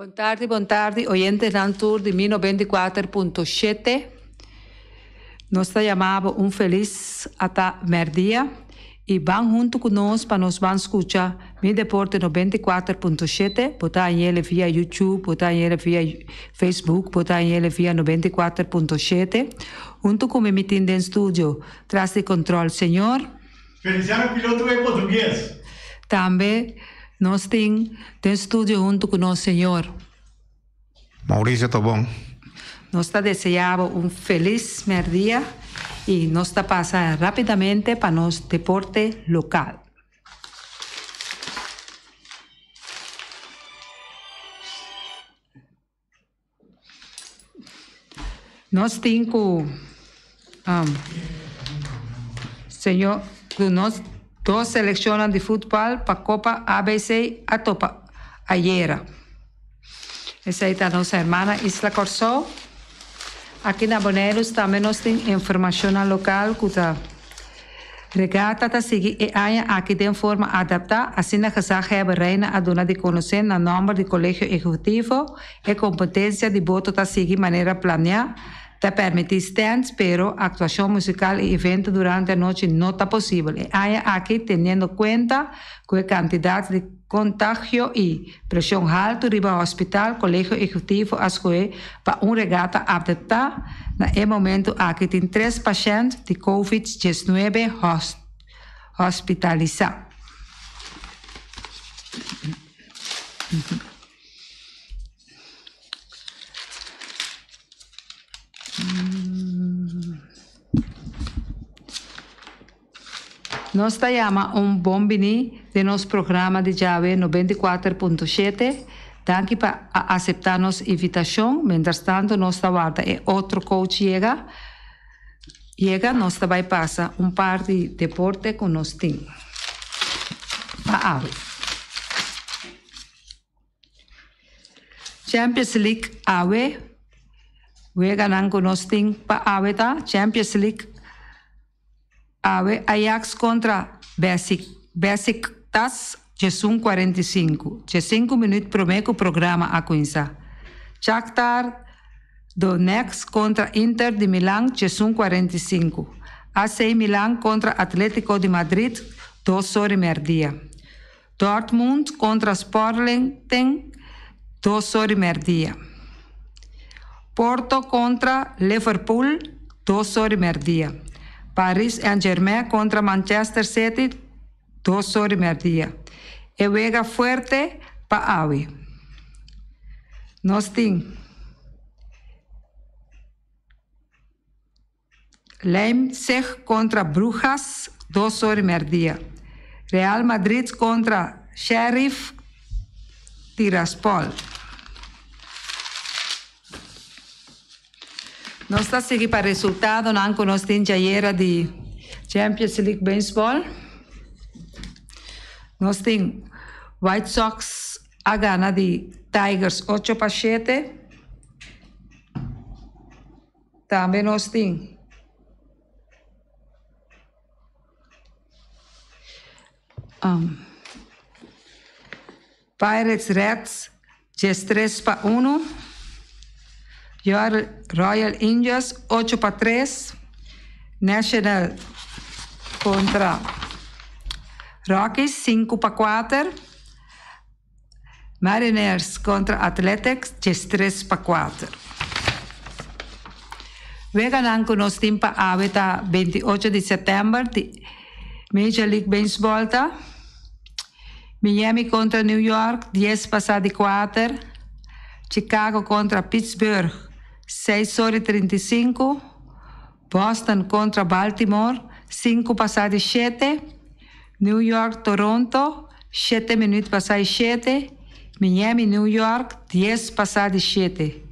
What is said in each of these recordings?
Buon tardi, oyentes del tour de 1994.7. Nós chamamos feliz hasta merdia e vão junto conosco para nós vamos escutar Mi Deporte 94.7, botar ele via YouTube, botar ele via Facebook, botar ele via 94.7. Junto com o meeting de estúdio, traz de controle, senhor. Feliciano piloto em português. Também nós temos de estúdio junto com o nosso senhor Maurício Tobon. Nós desejamos feliz merdia e nós passando rapidamente para nosso deporte local. Nós temos senhor, nós duas seleções de futebol para a Copa ABC a topa ayer. Essa é a nossa irmã Isla Corsó. Aqui na Boneros também nós temos informação local que a regata está seguindo e aqui de forma adaptada, assim na casa a reina a dona de conhecer na nome do colégio executivo e competência de voto está seguindo de maneira planeada. Te permite stands, pero actuación musical y evento durante la noche no está posible. Hay aquí teniendo cuenta que cantidad de contagio y presión alta arriba al hospital, colegio ejecutivo, ascoe para un regata adaptada. En el momento aquí tienen 3 pacientes de COVID-19 hospitalizados. Nós chamamos bombini de nosso programa de Jave 94.7. Danke para aceitar nossa invitação. Mientras tanto, nós aguarda e outro coach chega, nós vai passar par de deporte com nós team. Champions League AWE. Wega nang con nós team para AWE ta Champions League AWE Ajax contra Besiktas, Jesum 45. 5 minutos prometo o programa a Quinza. Shakhtar Donetsk contra Inter de Milán, Jesum 45. AC Milán contra Atlético de Madrid, 2 horas merdia. Dortmund contra Sporting, 2 horas merdia. Porto contra Liverpool, 2 horas merdia. Paris Saint-Germain contra Manchester City, 2 horas merdia. E juega fuerte para AWE. Nós temos Leipzig contra Brujas, 2 horas merdia. Real Madrid contra Sheriff Tiraspol. Nós estamos seguindo para o resultado, não nós temos ayer de Champions League Baseball. Nós temos White Sox a gana de Tigers 8-7. Também nós temos Pirates Reds 3-1. Royal Indians 8-3. National contra Rockies 5-4. Mariners contra Athletics 3-4. Vegan con nos timpa aveta 28 de setembro de Major League Baseball ta. Miami contra New York 10-4. Chicago contra Pittsburgh 6:35. Boston contra Baltimore 5-7. New York Toronto 7 minutos passar 7. Miami New York 10-7.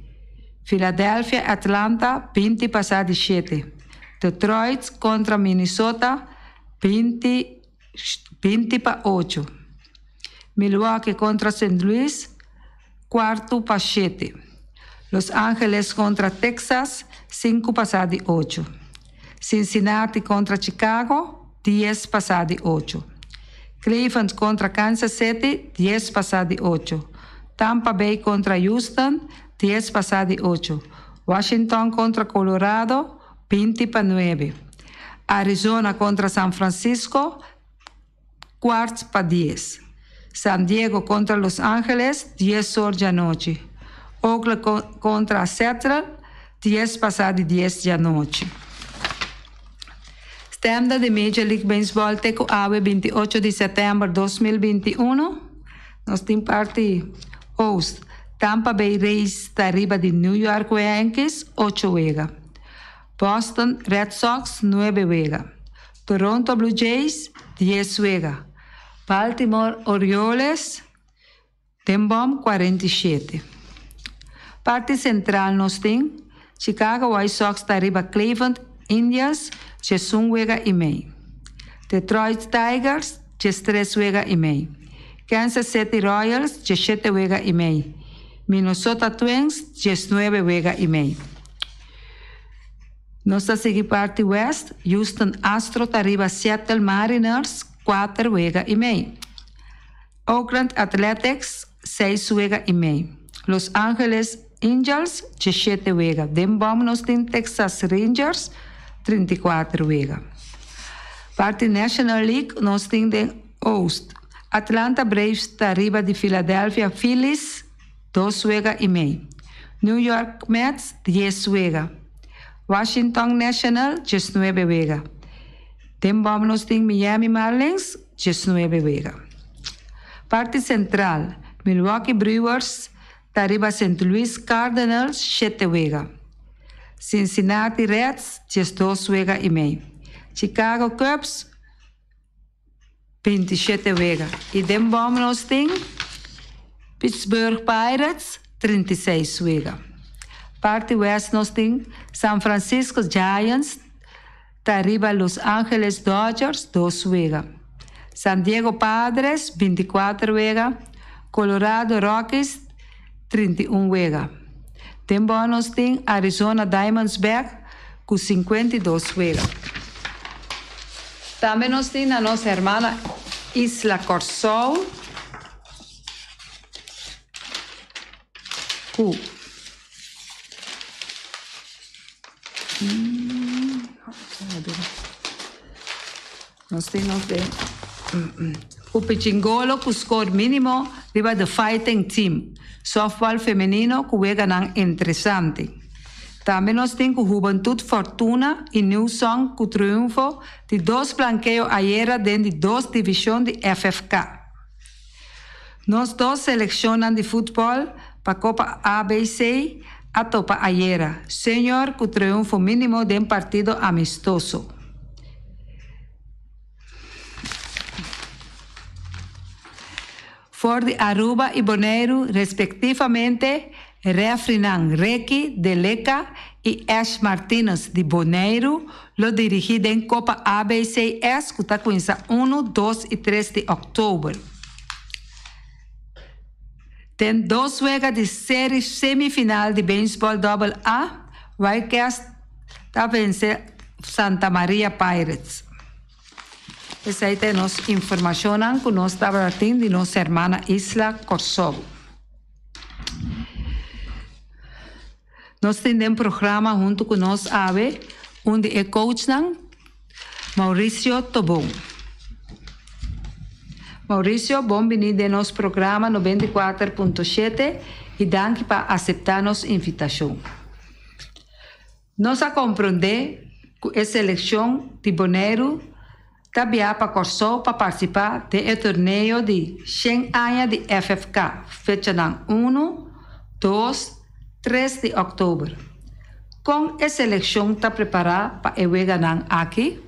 Philadelphia Atlanta 20-7. Detroit contra Minnesota 20-8. Milwaukee contra St. Louis 4-7. Los Angeles contra Texas, 5-8. Cincinnati contra Chicago, 10-8. Cleveland contra Kansas City, 10-8. Tampa Bay contra Houston, 10-8. Washington contra Colorado, 20-9. Arizona contra San Francisco, 4-10. San Diego contra Los Ángeles, 10 horas de noche. Oakland contra Seattle, 10-10 de noche. Standard de Major League Baseball Teco Ave 28 de setembro de 2021. Nós temos parte host. Tampa Bay Rays está arriba de New York Yankees, 8 juega. Boston Red Sox, 9 juega. Toronto Blue Jays, 10 juega. Baltimore Orioles, Tembom, 47. Parte central nós temos Chicago White Sox está arriba Cleveland Indians, 1 juega e meio. Detroit Tigers, 3 juega e meio. Kansas City Royals, 7 juega e meio. Minnesota Twins, 19 juega e meio. Nós seguimos parte West, Houston Astros está arriba Seattle Mariners, 4 juega e meio. Oakland Athletics, 6 juega e meio. Los Angeles Angels, 17 juega. Denbom nós temos Texas Rangers, 34 juega. Parte National League, nós temos de Oast. Atlanta Braves está arriba de Philadelphia Phillies, 2 juega e meio. New York Mets, 10 juega. Washington National, 19 juega. Denbom nós temos Miami Marlins, 19 juega. Parte Central, Milwaukee Brewers está arriba St. Louis Cardinals, 7 juega. Cincinnati Reds, 2 juega e meio. Chicago Cubs, 27 juega. E Denbom nós temos Pittsburgh Pirates, 36 juega. Parte West nós temos San Francisco Giants, está arriba Los Angeles Dodgers, 2 juega. San Diego Padres, 24 juega. Colorado Rockies, 31 juega. Denbom nós temos Arizona Diamondbacks, com 52 juega. Também nós temos a nossa irmã Isla Corsol, nós temos o Pichingolo com score mínimo riba de Fighting Team. Softball feminino que juega nan interessante. Também nós temos o Juventud Fortuna e New Song com triunfo de 2 blanqueos ayer dentro de 2 divisões de FFK. Nós 2 selecionam de futebol para a Copa ABC a topa ayer. Senhor com triunfo mínimo de partido amistoso. For de Aruba y Bonaire, respectivamente, Refrinan Requi de Leca y Ash Martínez de Bonaire, lo dirigido en Copa ABCS, que está comienza 1, 2 y 3 de octubre. Ten 2 juegos de serie semifinal de béisbol AA, Wildcats está vencer Santa Maria Pirates. Essa aí nos informacionam que nós estamos tendo de nossa irmã Isla Korsov. Nós temos um programa junto com nós, AVE, onde é coach Mauricio Tobon. Mauricio, bem-vindo ao nosso programa 94.7 e danke por aceitar nossa invitação. Nós compreendemos que a seleção de Bonaire também para Corsol para participar do torneio de 100 anos de FFK, fecha em 1, 2, 3 de outubro. Com a seleção está preparada para o jogo aqui?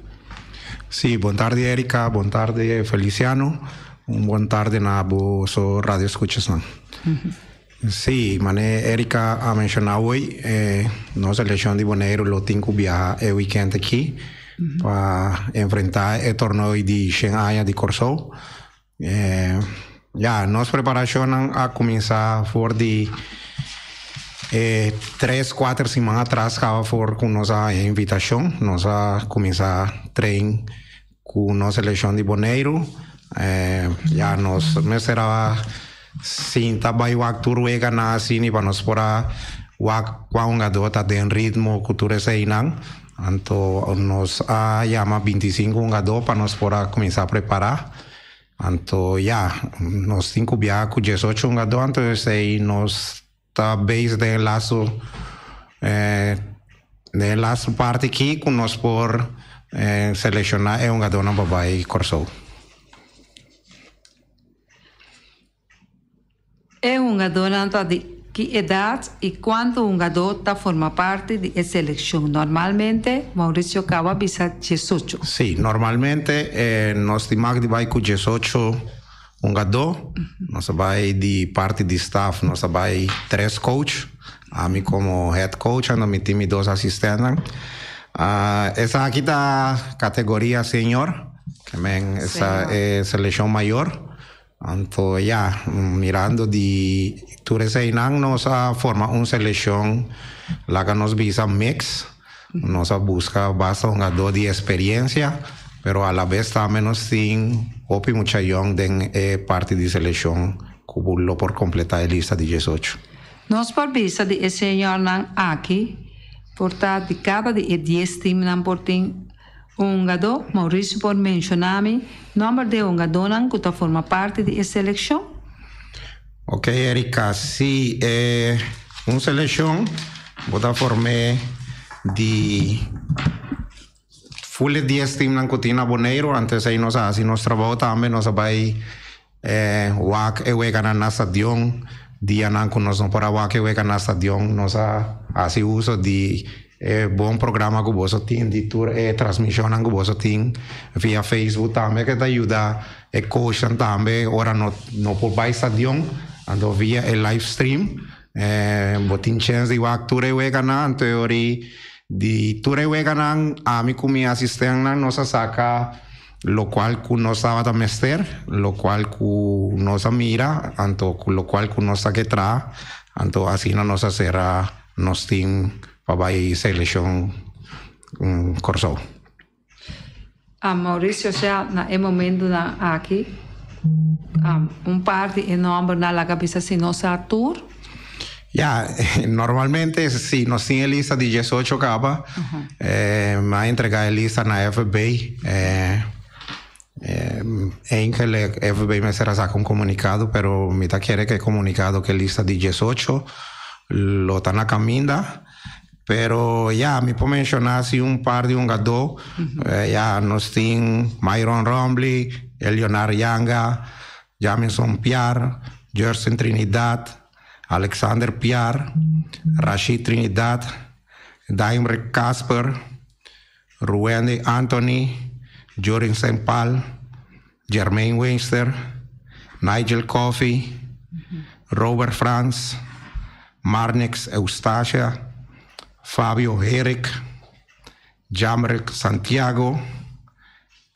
Sí, boa tarde Erika, boa tarde Feliciano, boa tarde na so radio escuchas. Sí, mané Erika ha mencionado hoy, nuestra selección de Bonaire lo tengo viajar el weekend aquí. Para enfrentar el torneo de 100 años de Corsol. Nuestra preparación a comenzar por de 3-4 semanas atrás con nuestra invitación. Nos a comenzar a treinar con nuestra selección de Bonaire. Nos esperaba Sim, tá bem o turwega na sini para nós pora o um gado tá den ritmo cultura seinang. Anto nos llama 25 un gado para nós pora começar a preparar. Anto nos 5 viajes com 18 un gado, anto sei nos tá base de laço de laço parte aqui com nós por selecionar um gado na babai corso. Un gador de qué edad y cuánto un gador forma parte de esa selección. Normalmente, Mauricio Cava visa 18. Sí, normalmente nos estimamos que con 18 un gador, nos va de parte de staff, nos va 3 coach, a mí como head coach, a mi team 2 asistentes. Esa aquí está categoría senior, que esa es selección mayor. Anto mirando de Tureseinang nos forma una selección la que nos visa mix, nos busca basta un gado de experiencia, pero a la vez también nos sin opi mucha young de parte de selección cubulo por completar la lista de 18. Nos por visa de ese señor nan aquí, por de cada de 10 team nan portin un gado, Mauricio por mencionarme, nombre de un gado que forma parte de esa selección. Ok, Erika, sí, una selección, voy formé de full 10 team que tiene Boneiro, antes de nos hace nuestro trabajo también, nos va a wak ganar na stadion, día nan que nos no para wak ganar na stadion, nos hace uso de bom programa que vos tiene de tour transmisión que vos tiene via Facebook también que te ayuda coach también ahora no por vai stadion ando via el live stream botin chance de igual tour ganar en teoría de tour ganar a mí como mi asistente nos saca lo cual que nos estaba de mester lo cual que nos mira anto lo cual que nos saque tra anto así no nos hacerá nos team para ir selección corso. A Mauricio ya en momento aquí un par de nombre na la cabeza si no sa tour. Normalmente si nos tiene lista de 18 capa, me ha entregado lista na FBI. En que el FBI me será sacar un comunicado, pero me quiere que el comunicado que lista de 18 lo está na caminda. Pero me puedo mencionar si un par de un gado, nos tienen Myron Romley, Leonard Yanga, Jamison Pierre, Jerson Trinidad, Alexander Pierre, Rashid Trinidad, Daimre Casper, Ruende Anthony, Jorin Sempal, Jermaine Weinster, Nigel Coffey, Robert Franz, Marnix Eustacia, Fabio Herrick, Jamrek Santiago,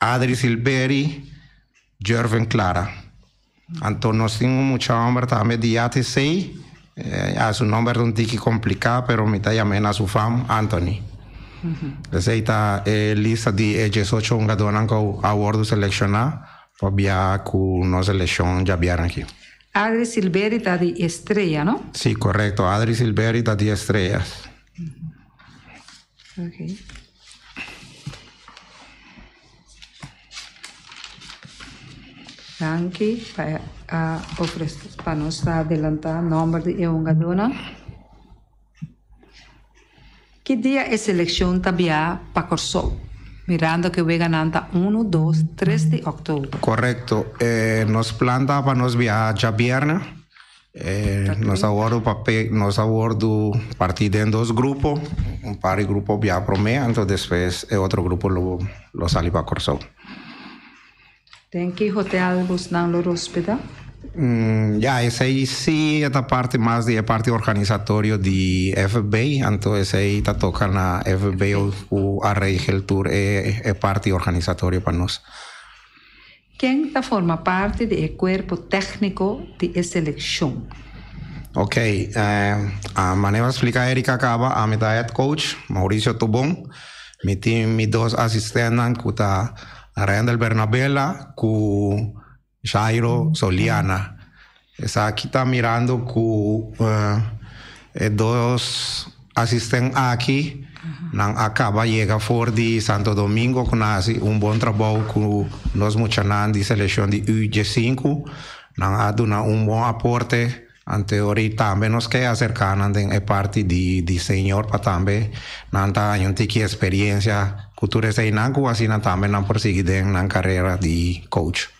Adri Silveri, Jerven Clara. Entonces tengo mucha hombre también de ATC, su nombre es un tiki complicado, pero me está llamando a su fam, Anthony. Esa está lista de 18 jugadores que a bordo seleccionar, para que no selección ya vieron aquí. Adri Silveri está de Estrella, ¿no? Sí, correcto. Adri Silveri está de Estrellas. Okay. Danke para nos adelantar nombre de un gadona. ¿Qué día es selección también para Corso? Mirando que voy ganando 1, 2, 3 de octubre. Correcto. Nos planta para nos viajar ya viernes. Nos abordo partido en 2 grupos, un par de grupos ya promea, entonces después el otro grupo lo sale para Corso. ¿En qué hotel buscan los hospedar? Esa ahí sí esta parte más de parte organizatorio de FBI, entonces ahí te toca la FBI o arreglar el tour parte organizatorio para nosotros. ¿Quién forma parte del cuerpo técnico de esa selección? Ok, a manera de explicar Erika acaba, a mi head coach, Mauricio Tubón, mi team, mis 2 asistentes, que está Randall Bernabella, con Jairo Soliana. Esa aqui está mirando com dos assistentes aqui. Não acaba chega for de Santo Domingo com bom trabalho com nós muchanan de seleção de U15. Não há bom aporte. Anteori também nos quer acercar é parte de senhor para também não tá a gente que experiência cultura sei não que assim também não prosseguir na carreira de coach.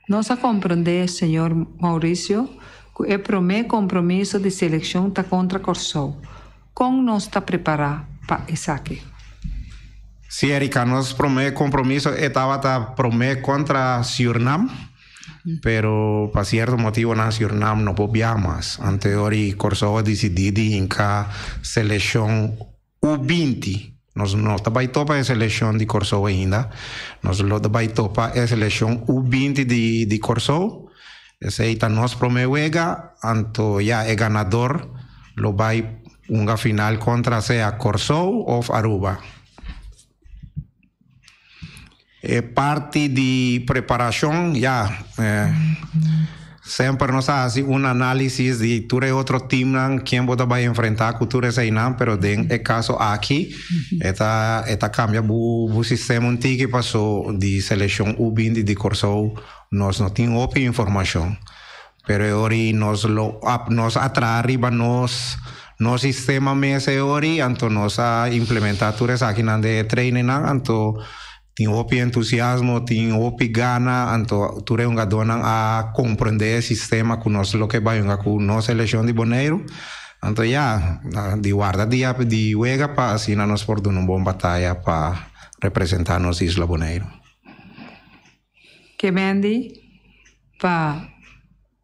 Nós a compreender, senhor Maurício, que o primeiro compromisso de seleção está contra Corsou. Como nós está preparado para isso aqui? Sim, Erika, nosso primeiro compromisso estava contra Suriname. Pero por cierto motivo na Suriname não podía mais. Anteori Corsou decidiu em que seleção U20 nós não também topa a seleção de Corsou ainda. Nós não também topa a seleção U20 de Corsou. Esse é nosso primeiro ega. Anto já é ganador. Lo vai uma final contra seja Corsou ou Aruba. Parte de preparação, sempre nós fazemos análise de todo outro time quem vai enfrentar a cultura seinam, pero no caso aqui, esta cambia o sistema antigo que passou de seleção U20 de Corsou, nós não temos outra informação, pero agora nós atrás no sistema mês agora, então nós implementar tudo isso aqui na treino, então tem opi entusiasmo, tem opi gana, então tu é dona a compreender o sistema que nós lo que vai com nossa seleção de Bonaire, então de guarda dia de juega para assim nós por uma boa batalha para representar nossa isla Bonaire. Que mendi para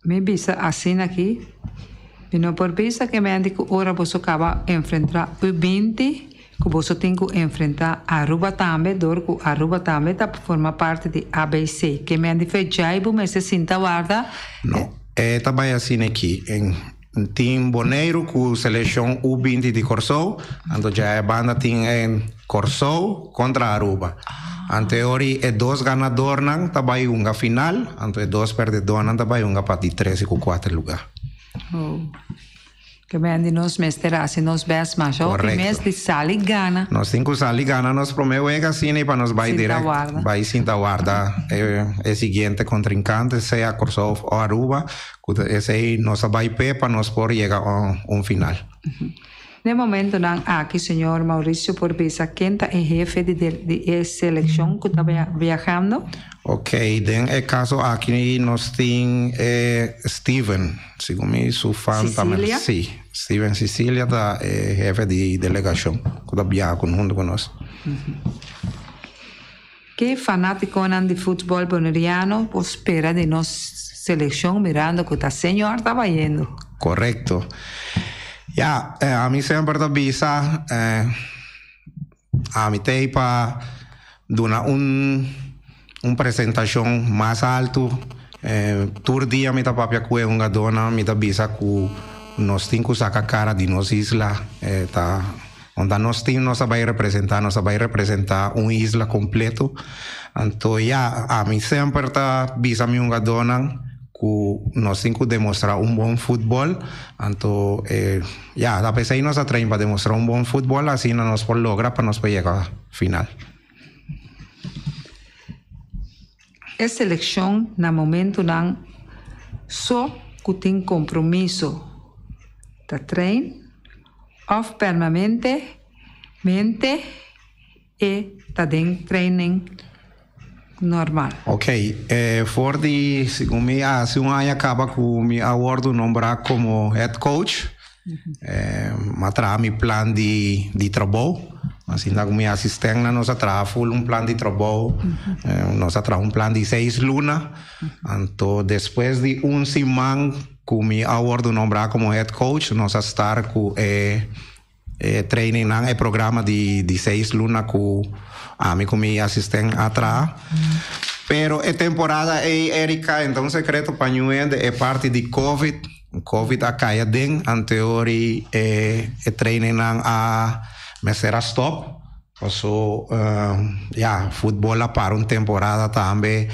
me visa assim aqui, e não por visa que mendi que ora você acaba enfrentar o 20 que você tem que enfrentar Aruba também, que Aruba também forma parte de ABC. Que me ande fechado, mas se sinta guarda. Não, também assim aqui. Tem Bonaire com seleção U20 de Corsou, então já a banda tem Corsou contra Aruba. Anteori é dois ganadores, também uma final, então é dois perdedores, também uma para de 3 e 4 lugar. Que vem nos mesterasi, nos bes mais que mês de sali gana. Nós temos que sali gana, nós primeiro é assim para nós vai direto, vai sinta guarda. É seguinte contrincante, seja Corsou ou Aruba, esse aí nós vai pé para nós por chegar a final. No momento aqui, senhor Maurício, por visa, quem é jefe de seleção que está viajando? Ok, no caso aqui nós temos Steven, segundo sua fã também. Sim, Steven Sicília é jefe de delegação, que está viajando junto conosco. Que fanático de futebol bonaireano espera de nossa seleção mirando que o senhor está indo? Correto. A mim sempre da visa, a mim tem para dar uma apresentação mais alto. Todo dia me dá papel com uma dona, me dá visa que nós temos que sacar a cara de nossa isla. Onde nós temos, nós vai representar uma isla completa. Então, a mim sempre dá visa me uma dona. Nós temos que demonstrar bom futebol, então a pesar de nós treino para demonstrar bom futebol, assim nós podemos lograr para nós chegar à final. A seleção, no momento, não só que tem compromisso de treino, ou permanentemente, e também treino normal. Ok, for de, segundo mim, se um ano acaba com meu acordo nombrar como head coach, matra mi plan de trabalho, assim da minha assistente nós trabalhamos plan de trabalho, nós trabalhamos plan de 6 lunas, então depois de semana com meu acordo nombrar como head coach, nós estar com training na programa de 6 lunas com com minha assistente atrás. Pero a temporada Erika, então secreto para nós é parte de COVID. COVID acá ya den anteori training a mesera stop. Passou futebol para uma temporada também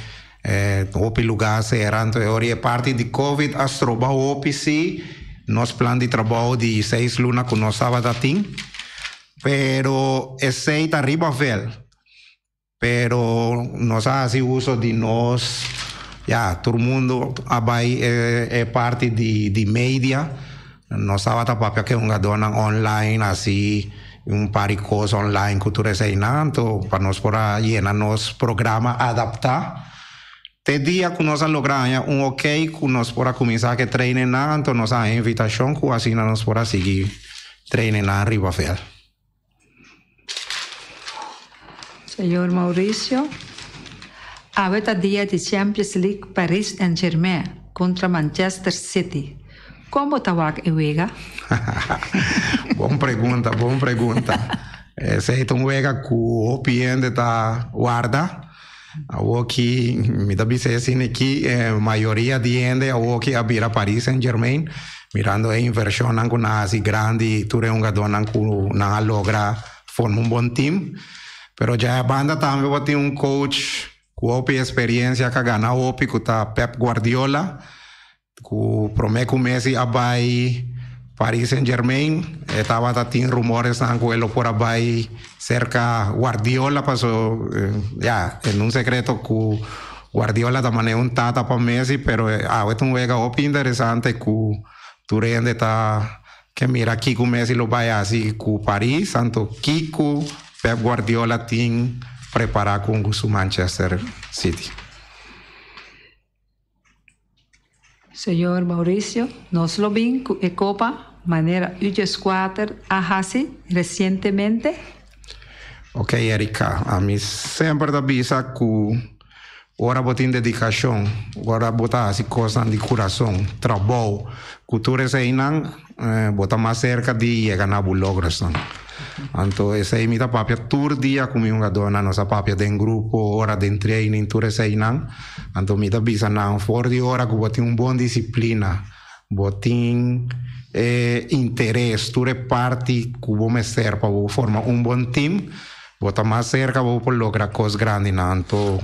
Opi lugar será, então agora é parte de Covid, as trabalho opi sim, nos plano de trabalho de 6 lunas que nós sábado tem, pero esse está arriba vel, pero nós assim uso de nós, todo mundo abai é parte de mídia, nós sábado papel que dona online assim, par de coisas online que tu recebes, então para nós por aí nos programa adaptar. Te dia que nós logramos ok, que nós podemos começar a treinar, então nós a invitação que assim nós podemos seguir treinando na Ribavel. Senhor Maurício, a dia de Champions League Paris Saint-Germain contra Manchester City. Como está a juega? Boa pergunta. Esse é um juega que o opinião está guarda. Aqui, me dá bem assim aqui, maioria de gente aqui a vir a Paris Saint-Germain, mirando a inversão não na assim grande, tu é dona que não logra formar bom time, pero já a banda também tem coach com experiência que ganha o que tá Pep Guardiola, que promete Messi a vai Paris Saint-Germain, estava tendo rumores que ele por vai cerca Guardiola, passou em um secreto que Guardiola também é tata para Messi, pero é jogo interessante que tu rende tá que mira aqui que o Messi lo vai assim com Paris, tanto Kiko Pep Guardiola tem preparar com o Manchester City. Senhor Maurício, nós lo vimos en Copa, manera U4 Ahasi recientemente. Ok, Erika, a mim sempre da bisa que ora botin dedicação, ora botar assim coisas de coração, trabalho, cultura se inan, botar mais cerca de chegar na logros. Então, essa é minha papia todo dia com minha dona, nossa papia de grupo, hora de training, tudo isso aí não. Então, minha bisa não, fora de hora que botem bom disciplina, botem interesse, tudo é parte que vou me ser para formar bom time, botar mais cerca, vou lograr coisas grandes, não. Então,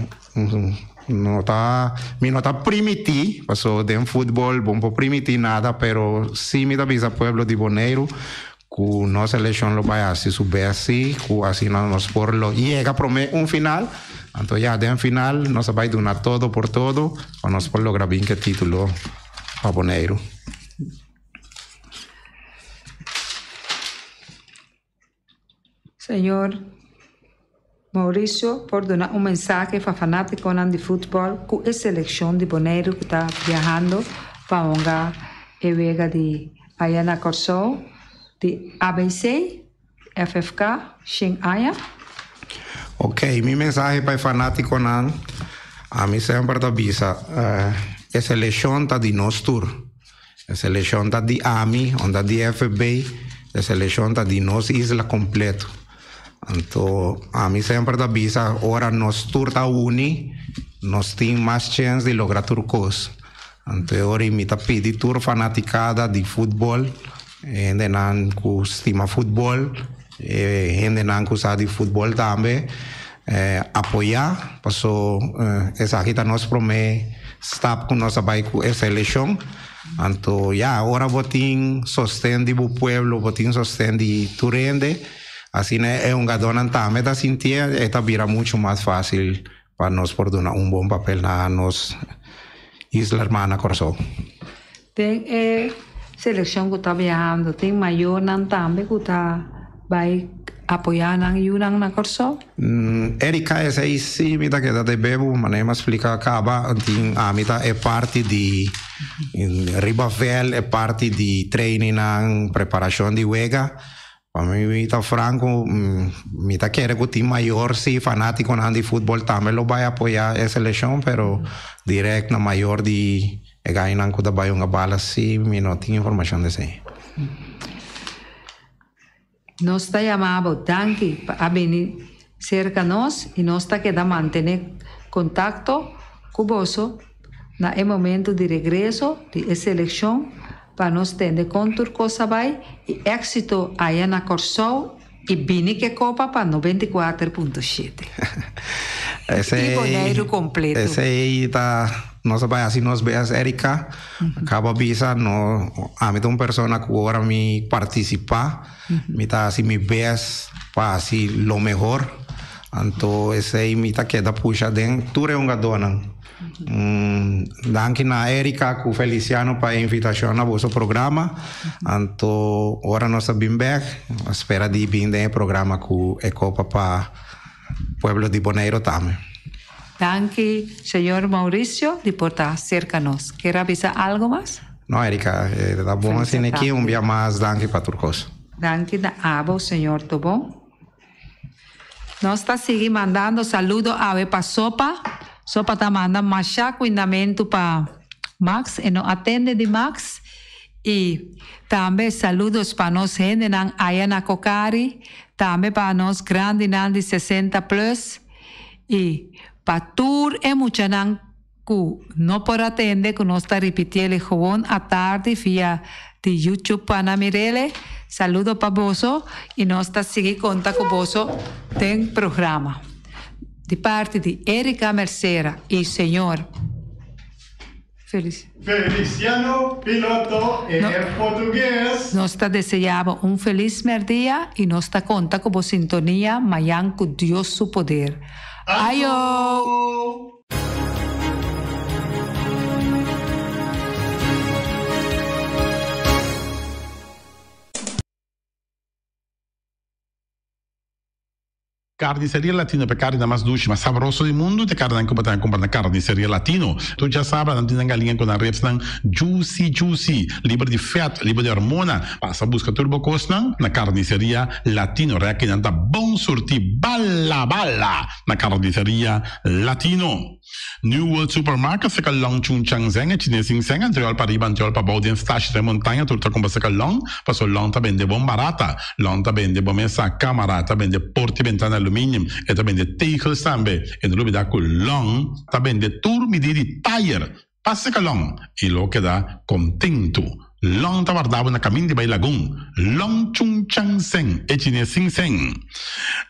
não tá primitivo, passou de futebol, bom para primitir nada, pero sim, minha bisa pueblo de Bonaire, que nossa eleição lo vai assim subir assim, que assim nós por lo llega para final, então já de final nós vai donar todo por todo, para nós por lograr bem que título a Bonaire. Senhor Maurício, por donar mensagem para fanáticos de futebol que a seleção de Bonaire que está viajando para a juega de Ayana Corso, de ABC, FFK, Xinhaya. Ok, minha mensagem para fanático não, a mim sempre da bisa, a seleção está de nós tour, a seleção está de AMI, onda de FB, a seleção está de nós isla completo. Então, a mim sempre da bisa, ora nós tour está uni, nós temos mais chance de lograr turcos. Então, ora me tá pedindo tour fanaticada de futebol, gente não que estima futebol, gente não que sabe de futebol também, apoiar, passou essa aqui tá nós promete estar com nossa vai com essa eleição, então agora botin sostém de o pueblo, botin sostém de turende, assim é dona também da sentir, está vira muito mais fácil para nós por dar bom papel na nos Isla Hermana Corso. Tem seleção que está viajando, tem maior também que está vai apoiar na Corso? Erika, essa aí sim, me dá que dá de bebo, mas nem me explica acaba, a mim é parte de Ribavel, é parte de training, preparação de juega. Para mim, tá franco, me tá querendo que o time maior, sim, fanático de futebol também lo vai apoiar a seleção, pero direto na maior de ganhar que da vai uma bala, sim, me não tinha informação desse aí. Nós está chamando tanque para vir cerca nós e nós está querendo manter contato com você no momento de regresso de seleção para nós ter contur cosa vai e éxito aí na Corso E Bini que copa para 94.7. Esse Boneiro completo. Esse aí tá... Nós vai assim, nós vemos Erika, acaba bisa, no, a mí uma persona que ahora me participar, me tá assim, me ves para assim, lo mejor, então esse aí me tá queda puxa dentro, tu é dona. Danke na Erika, com Feliciano para a invitação a vosso programa, então agora nós estamos bem, espera de vir no programa com a Copa para Pueblo de Bonaire também. Danke, señor Mauricio, de por estar cerca de nós. Quer avisar algo mais? Não, Erika, tá bom assim aqui, dia mais, danke para turcos. Danke da abo, senhor, tá bom? Nós está seguindo mandando saludo para Sopa. Sopa está mandando machá cuidamento para Max, e não atende de Max. E também saludos para nós, gente, aí na Cocari, também para nós, grande, de 60 plus. E Patur e muchanan ku no por atender que nos está repitiendo el jovón a tarde via de YouTube para mirele. Saludo para vosso y nos está seguir conta con vosso ten programa. De parte de Erika Mercera y señor Feliciano Piloto portugués. Nos está deseando un feliz día y nos está conta con vos sintonía mañana con Dios su poder. Ayo! Carniceria Latino, per carne mais doce, mais saboroso do mundo, te carne que botar comprar na Carniceria Latino. Tu já sabe, não tem galinha com a reps juicy, livre de fat, livre de hormona. Passa a busca turbo costa na Carniceria Latino. Reque não tá bom sortir bala na Carniceria Latino. New World Supermarket, se long chung chang zeng, chine sing seng, anterior para riba, anterior para baudien stash de montanha, turta com você long, passo long tá bem de bom barata, long tá bem de bom essa câmara, tá bem de porte ventana alumínio, e tá bem de teigels também, e no lugar com long, tá bem de tour medir de tire, passa que long, e lo que dá contento. Long tá guardado na caminho de Bailagoon, long chung chang seng, e chine sing seng.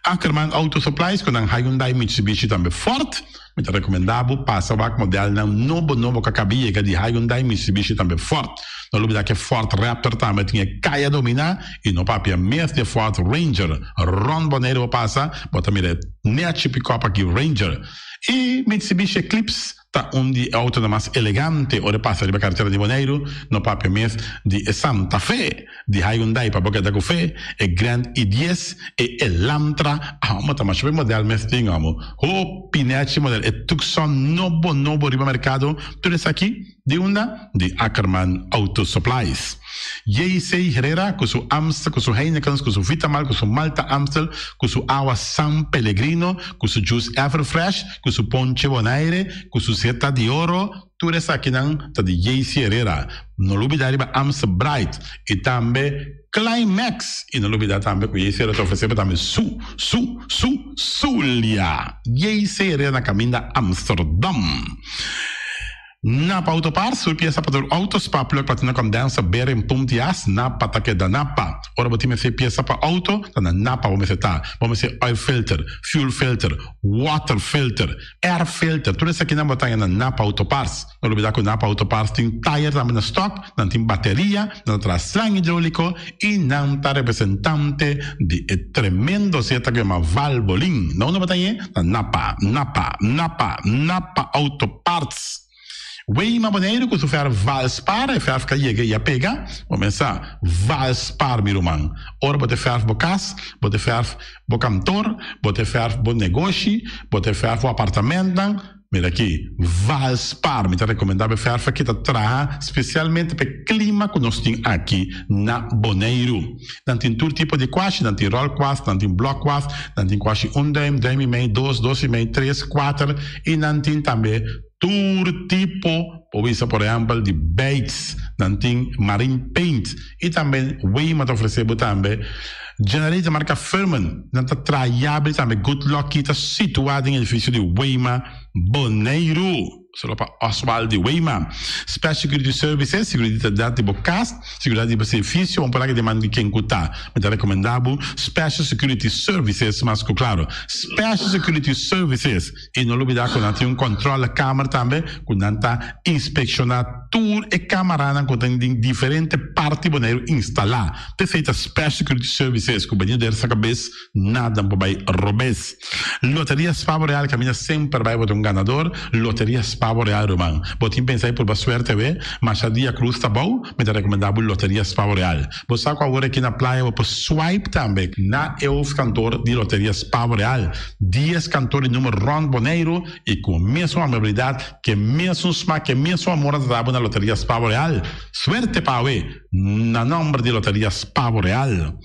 Ackerman Auto Supplies, com a Hyundai Mitsubishi também forte, me te recomendavo passa o modelo na novo que acabia de Hyundai Mitsubishi também forte. No lugar que Ford Raptor também tinha caia dominar e no papel mesmo de Ford Ranger. Ron Boneiro passa, bota mira net pick-up aqui Ranger. E Mitsubishi Eclipse tá de auto mais elegante, ora passa de carteira de Boneiro, no papel mesmo de Santa Fe, de Hyundai para boca da café, e Grand i10 e Elantra, mas mais bem modelo mesmo tingamo. O pinete modelo e Tucson novo riba mercado, tudo isso aqui de onda de Ackerman Auto Supplies. J.C. Herrera, com seu Amstel, com seu Heineken, com seu Vitamal, com seu Malta Amstel, com seu Agua San Pellegrino, com seu Juice Everfresh, com seu Ponche Bonaire, com seu Zeta de Oro, tudo isso aqui não tá de J.C. Herrera. No olvidar Amstel Bright e também Climax. E no olvidar também que o J.C. Herrera está oferecendo também Zulia. J.C. Herrera na caminho da Amsterdam. Napa Autopar, surpieza para o autospa, plug para ter condensa, beira em pontias, Napa tá que da Napa. Ora, vou ter ser peça para auto, tá na Napa, vamos ser oil filter, fuel filter, water filter, air filter, tudo isso aqui na botanha na Napa Autopars. Não olvidar que o Napa Autopars tem tire também na stock, não tem bateria, não traz slang hidráulico e não tá representante de tremendo zeta que é uma Valvoline. Não botanha na Napa Autoparts. Weima Boneiro, que tu fer Valspar, e fer fica e pega, começar Valspar, meu irmão. Ora, bote fer bocas, bote fer bocantor, bote fer bo negócio, bote fer bo apartamento. Mira aqui, Valspar, me recomendava fer que tá traga especialmente para clima que nós temos aqui na Boneiro. Não tem todo tipo de quash, não tem roll quash, não tem block quash, não tem quash 1 dime e meio, 2 e meio, 3, 4 e não tem também todo tipo, por exemplo, de baits, não tem marine paint e também Weima te ofereceu também generator marca Furman, não está traiável também Good Luck que está situado em edifício de Weima Boneiro. solo para Oswald Weima. Special Security Services, seguridade de bocas, seguridade de serviço, vamos falar que demanda de quem cuta. Me recomendado Special Security Services, mas claro, Special Security Services, e não olvidar que não tem um controle da câmara também, que não está inspecionar tour e câmara que tem diferentes partes boneiro instalar. Perfeita Special Security Services, que o banheiro dessa cabeça, nada para robes. Loteria Spavo Real, caminha sempre vai botar um ganador. Loteria Spavo Real, Roman. Botim pensei por suerte, Machadia Cruz tá bom, me dá recomendável Loteria Spavo Real. Você sabe agora aqui na praia, vou swipe também, na EUF cantor de Loteria Spavo Real. 10 cantores número Ron Boneiro, e com a mesma amabilidade, que mesmo smack, que mesmo amor da na Loteria Spavo Real. Suerte para na nome de Loteria Spavo Real.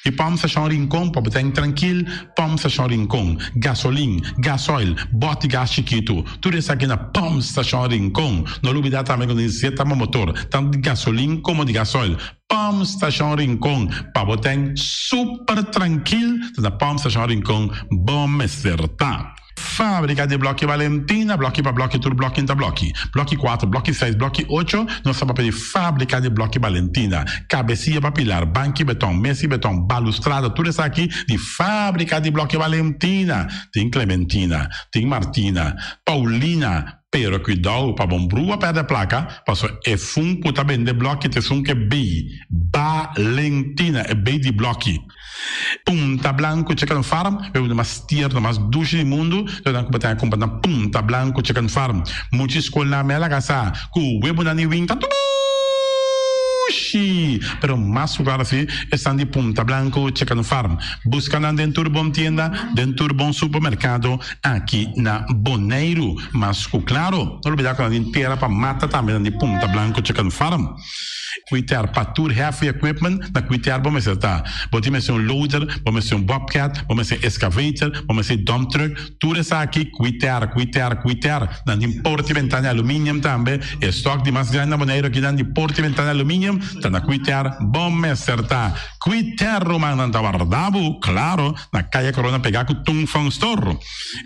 E vamos achar um rincão, para botar tranquilo, vamos achar um rincão. Gasolina, gasoil, bote gás chiquito. Tudo isso aqui na Pump Station Rincón. Não olvidar também quando diz que motor, tanto de gasolina como de gasoil. Pump Station Rincón, para botar super tranquilo, na Pump Station Rincón, bom acertar. Fábrica de Bloque Valentina, bloque para bloque, tudo bloque entre bloque. Bloque 4, bloque 6, bloque 8, nós estamos para pedir Fábrica de Bloque Valentina. Cabecinha para pilar, banque betão, mesa betão, balustrada, tudo isso aqui de Fábrica de Bloque Valentina. Tem Clementina, tem Martina, Paulina, pero cuidado para bom brua perder placa, passou é fun puta bem de bloque, te sun que B, Valentina, é B de bloque. Punta Blanco Chicken Farm, eu vou mais tierno, mais duche do mundo, eu não vou ter comprar na Punta Blanco Chicken Farm. Muitas escolas na mela casa, com o web na niwin tá pero mais claro assim, estão de Punta Blanco Chicken Farm. Buscando dentro de bom tienda, dentro de bom supermercado, aqui na Boneiro. Mas claro, não olvidar que a gente terá para mata também de Punta Blanco Chicken Farm. Cuidar para tour heavy equipment, na cuidar vamos acertar. Vamos ser loader, vamos ser bobcat, vamos ser excavator, vamos ser dump truck, tudo isso aqui, cuidar. Na porta e ventana alumínio também, estoque de mais grande na Boneiro aqui na porta e ventana alumínio, tá na cuidar, vamos acertar. Cuidar Romano Antavardabo, claro, na calle Corona pegar com Tung Fang Store.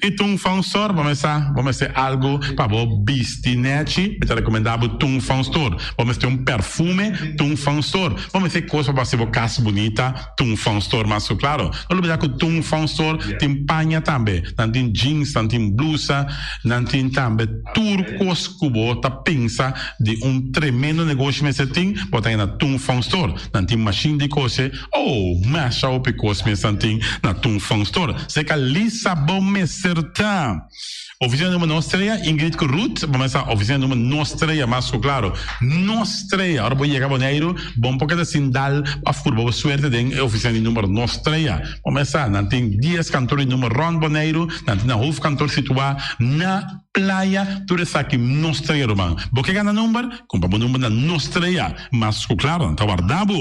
E Tung Fang Store, vamos ser algo para o bistinete, me recomendável Tung Fang Store. Vamos ter um perfume Tung Fang Store. Vamos ter coisa para ser casa bonita, Tung Fang Store, mas claro, não olvidar que o Tung Fang Store tem panha também, não tem jeans, não tem blusa, não tem também turcos cubo, tá pensa de tremendo negócio que você tem, botar aí na Tung Fang Store, não tem machine de coisa, masha o picos, mas não tem na Tung Fang Store. Você que lisa bom me acertar. Oficina número Nostreia, Ingrid Ruth, vamos a oficina número Nostreia, mas claro, Nostreia, agora vou chegar a Boneiro, bom porque assim dá a furba, suerte de oficina número Nostreia, vamos a, não tem 10 cantores número Ron Boneiro, não tem na rua cantor situado na playa, tudo isso aqui Nostreia, Roman. Porque ganha número, compra o número na Nostreia, mas claro, não está guardado.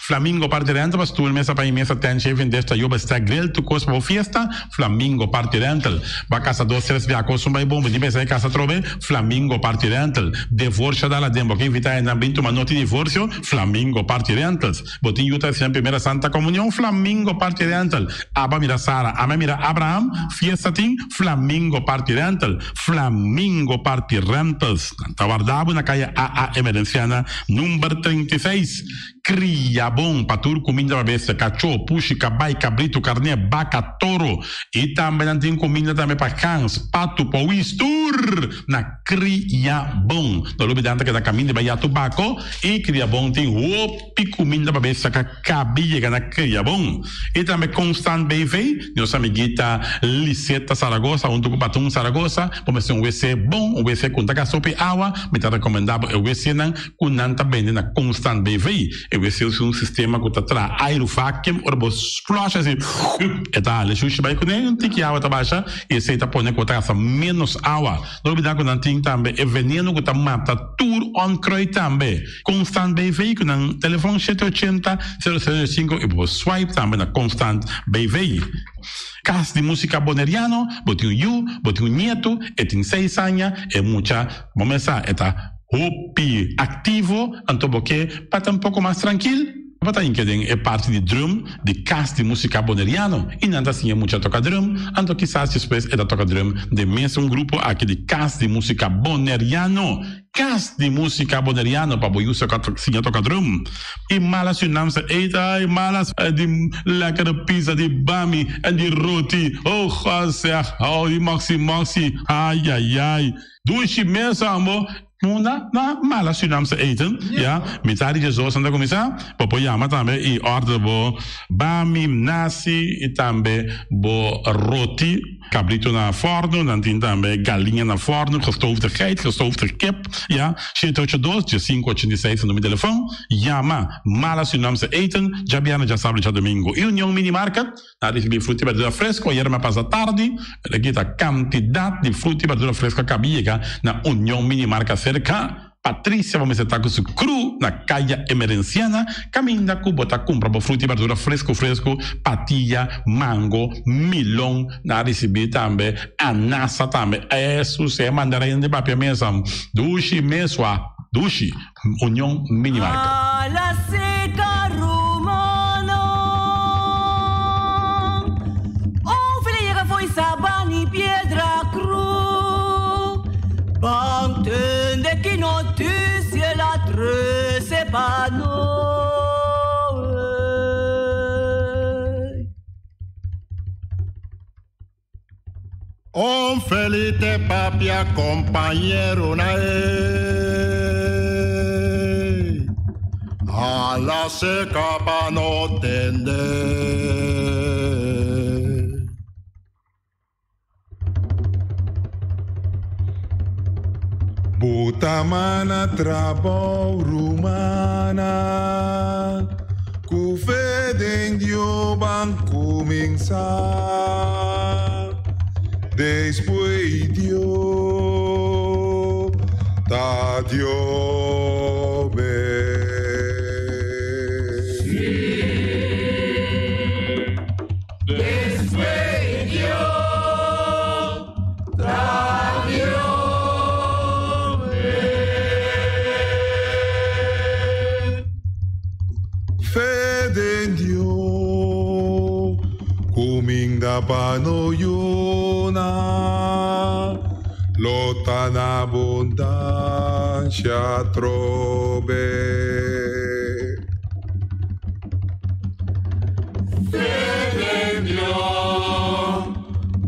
Flamingo parte rental, mas tu mesa para imensa tem chefe desta yoba está grel, tu costa para fiesta, Flamingo parte rental, vai casa 2 via cosa vai bom, de pensa casa trove, Flamingo parte rental, divorcio dalla dembo, che invita in ambito ma noti divorcio, Flamingo parte rentals, botin yuta sia primera Santa Comunión, Flamingo parte rental, Abba mira Sara, Ama mira Abraham, fiesta ting, Flamingo parte rental, Flamingo parte rentals, Tavardabo na calle AA Emerenciana, número 36, cria bom para tudo, comida para bestia, cachorro, puxi, cabai, cabrito, carne, vaca, touro, e também tem comida também para cães, pato, pauistur, na cria bom. Não olvidando que na caminho de Bahia Tubaco, e cria bom tem opi comida para bestia, que cabia na cria bom. E também Constant BV, nossa amiguita Liseta Saragossa, um do Patum Saragossa, vamos ter um WC bom, um WC com tacasope água, me está recomendado o WC não, com nanta bem na Constant BV. Esse é um sistema que está aerovacuum, ou você flush assim, e tá, ele chucha vai com ele, não tem que água tá baixa, e esse aí tá pondo que tá menos água. Não olvidar que não tem também, é veneno que tá mata tudo on croi também. Constant BV, que no telefone 780 005 e você swipe também na Constant BV. Casa de música boneriano, botinho you, botinho nieto, e tem 6 anos, e muita, vamos começar, tá hopi ativo, então porque para estar um pouco mais tranquilo, Wat in keding é parte de drum de cast de música boneriano e nada assim é muita toca drum ando quizás depois é da toca drum de mesmo grupo aqui de cast de música boneriano cast de música boneriano para boiusa sim toca drum e malas unamse eita e malas de lekkere pizza de bami en de roti oh zeg oh die maxi ai doe mesmo amor na mala Surinaamse eten, ja. Mitari de zo sanda komisa, popo yama tambe i orde bo bami, nasi, e tambe bo roti, cabrito na forno, dan tin tambe galinha na forno, gestoofde geit, gestoofde kip, ja. Shitoche dos, je 586 no mi telefoon, yama mala Surinaamse eten, jabiana ja sábado ja domingo. E União Minimarket, na recebi frutti e verdura fresco, ieri ma passa tardi, le gita quantità di frutti e verdura fresca cabiega na União Minimarket cerca Patrícia vamos estar com cru na calle Emerenciana, caminha com bota compra fruta e verdura fresco, patilha, mango, milão, na receber também, anassa também, isso é mandarim de papel mesmo, dushi mesua, dushi, União Minimarket. Entende que notícia ela trouxe para nós. Felite papia companheiro na a la seca para não entender. Butamana trabau rumana Ku fedem dio banco começar Después dio Ta dio Después dio Ta dio Kuminga pano yuna Lota na abundancia trobe Fede Dio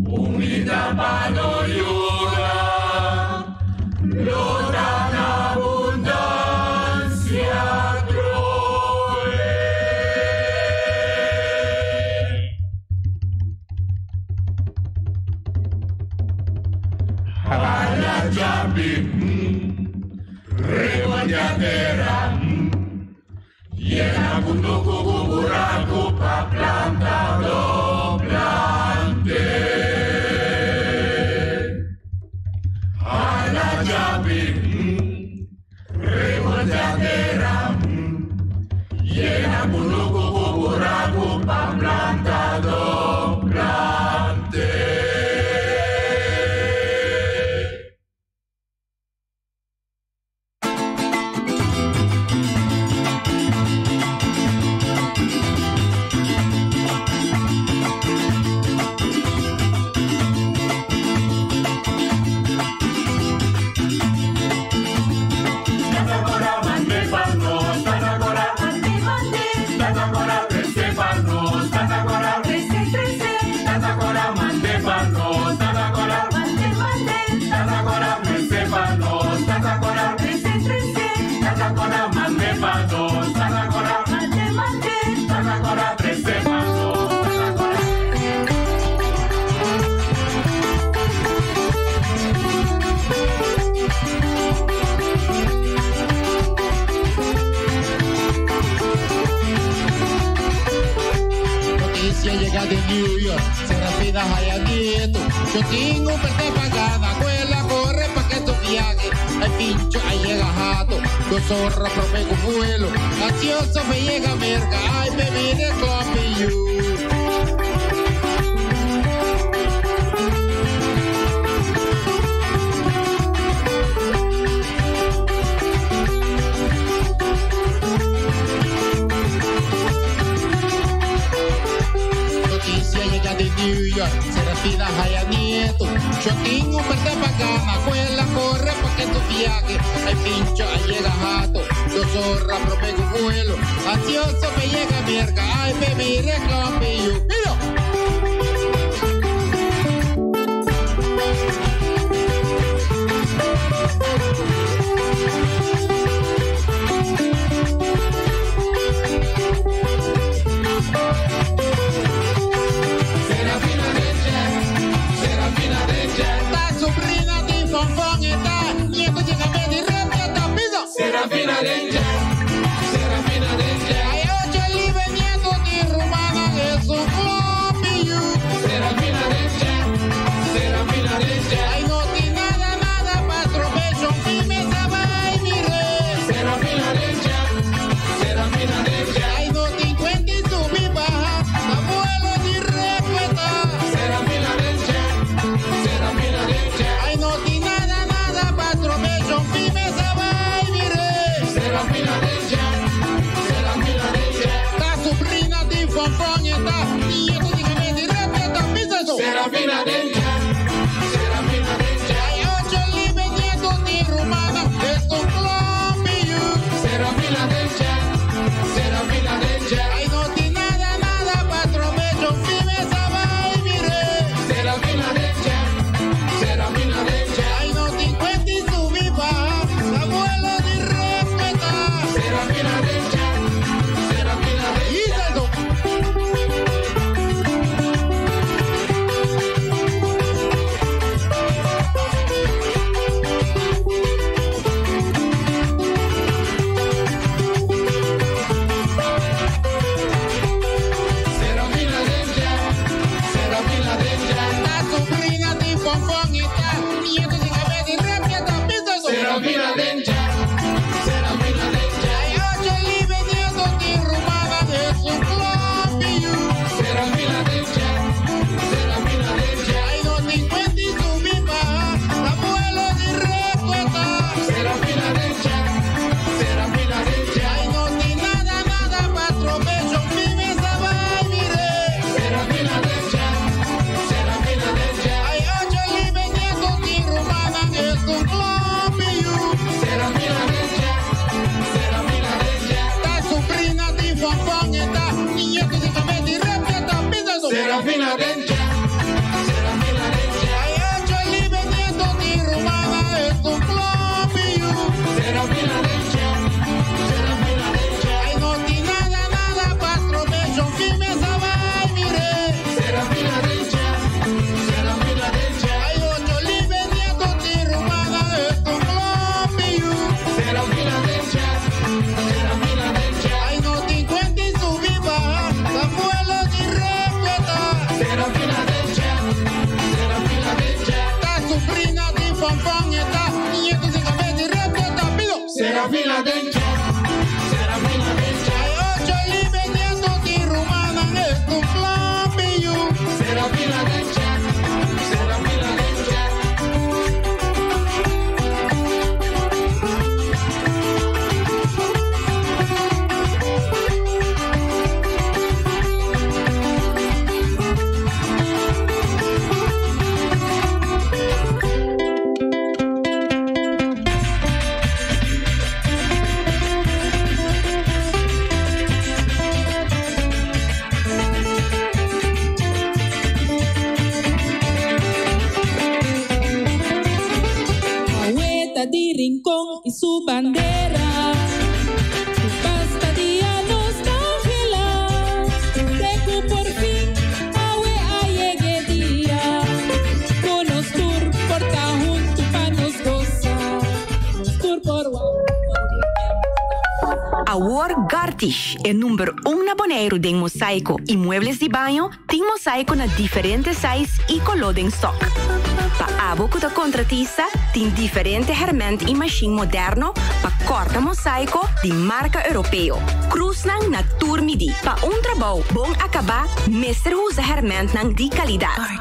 Kuminga pano yuna Lota na abundancia Remodiadera Llena kunduku kuburaku pa plantado plante A la llave Remodiadera Llena kunduku kuburaku pa plantado plante Llega de New York, Serafina Hayanito. Yo tengo parte pagada, cuela corre pa' que tu viaje. Hay pincho, ahí llega jato, yo zorra promego vuelo. Ansioso me llega merga, ay me vine con mi you. vida haya nieto. Yo tengo parte bacana, cuela corre pa' que tu viaje. Hay pincho, ahí llega jato, yo zorra, promego vuelo. Ansioso me llega mierda, ay baby, reclame yo. ¡Mira! Serafina Danger, Serafina Danger. Hay 8 libres nietos de rumana, es un clopillo. Serafina Danger, Serafina Danger. Ay, no tiene nada, patrobation, firme, sabay, mire. Serafina Danger, Serafina Danger. Ay, no te encuentres subir baja, abuelo de respeto. Serafina Danger, Serafina Danger. Ay, no tiene nada, patrobation, firme, sabay, mire. Serafina Danger, Serafina Danger. La sobrina de Fonfon está, y esto dígame de respeto, pisa eso. Serafina Danger, Serafina Danger. Hay 8 libres nietos de rumana, es un clopillo. Serafina Danger, Serafina Danger. Ay, no tiene nada, patrobation, firme, sabay, mire. Serafina Danger, Serafina Danger. Ay, no te encuentres subir baja, abuelo de respeto. Serafina Danger, Serafina Danger. Y eso. Serafina Danger, Serafina Danger. La sobrina de Fonfon está, nieto de cabeza de respeto, pisa eso. Serafina Danger, Serafina Danger. Hay 8 libres nietos de rumana, es un clopillo. Serafina Danger, Serafina Danger. Ay, no te encuentres subir baja, abuelo de respeto. Serafina Danger, Serafina Danger. Ay, no tiene nada, patrobation, firme, sabay, mire. Serafina Danger, Serafina Danger. Hay 8 libres nietos de rumana, es un clopillo. Serafina Danger, Serafina Danger. La sobrina de Fonfon está, nieto de cabeza de respeto, pisa eso. Serafina Danger, Serafina Danger. Hay 8 libres nietos de rumana, es un clopillo. Serafina Danger, Serafina Danger. Ay, no tiene nada, patrobation, firme, sabay, mire. Serafina Danger, Serafina Danger. Hay 8 libres nietos de rumana, es un clopillo. Serafina Danger, Serafina Danger. Ay, no te encuentres subir baja, abuelo de respeto. Serafina Danger, Serafina Danger. La sobrina de Fonfon está, nieto de cabeza de respeto, pido. Serafina Danger, Serafina Danger. Hay 8 libres nietos de rumana, es un clopillo. Serafina Danger, Serafina Danger. Poeta de Rincón y su bandera, basta día nostalgia, dejo por fin, awe llegue día, con nos tour porta junto pa nos gozar, nos tour por Award Gartish é número 1 na Bonaire de mosaico e muebles de banho tem mosaico na diferentes sizes e color em stock. Pa aboco da contratista tem diferente herramienta e machine moderno pa corta mosaico de marca europeu. Cruz nang na turmidi pa trabalho bom acabar, mestre usa herramienta nang de qualidade.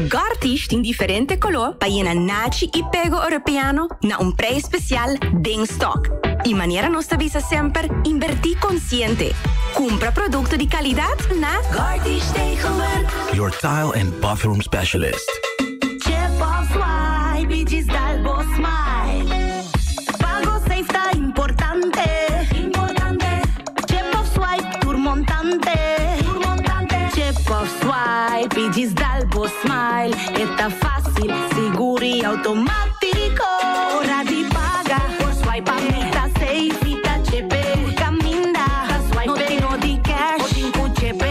Gartish tem diferente color pa na nachi e pego europeano na preço especial de stock. E maneira nossa visa sempre invertir consciente. Compra produto de qualidade na Gardish Tegenwerk, your tile and bathroom specialist. Chip of Swipe, diz Dalbo Smile. Pago safe tá importante. Chip of Swipe, turmontante. Chip of Swipe, diz Dalbo Smile. Está fácil, seguro e automático. Hora de pagar por swipe, tá safe, tá chip. Caminda, no tenho de cash, o tempo chip.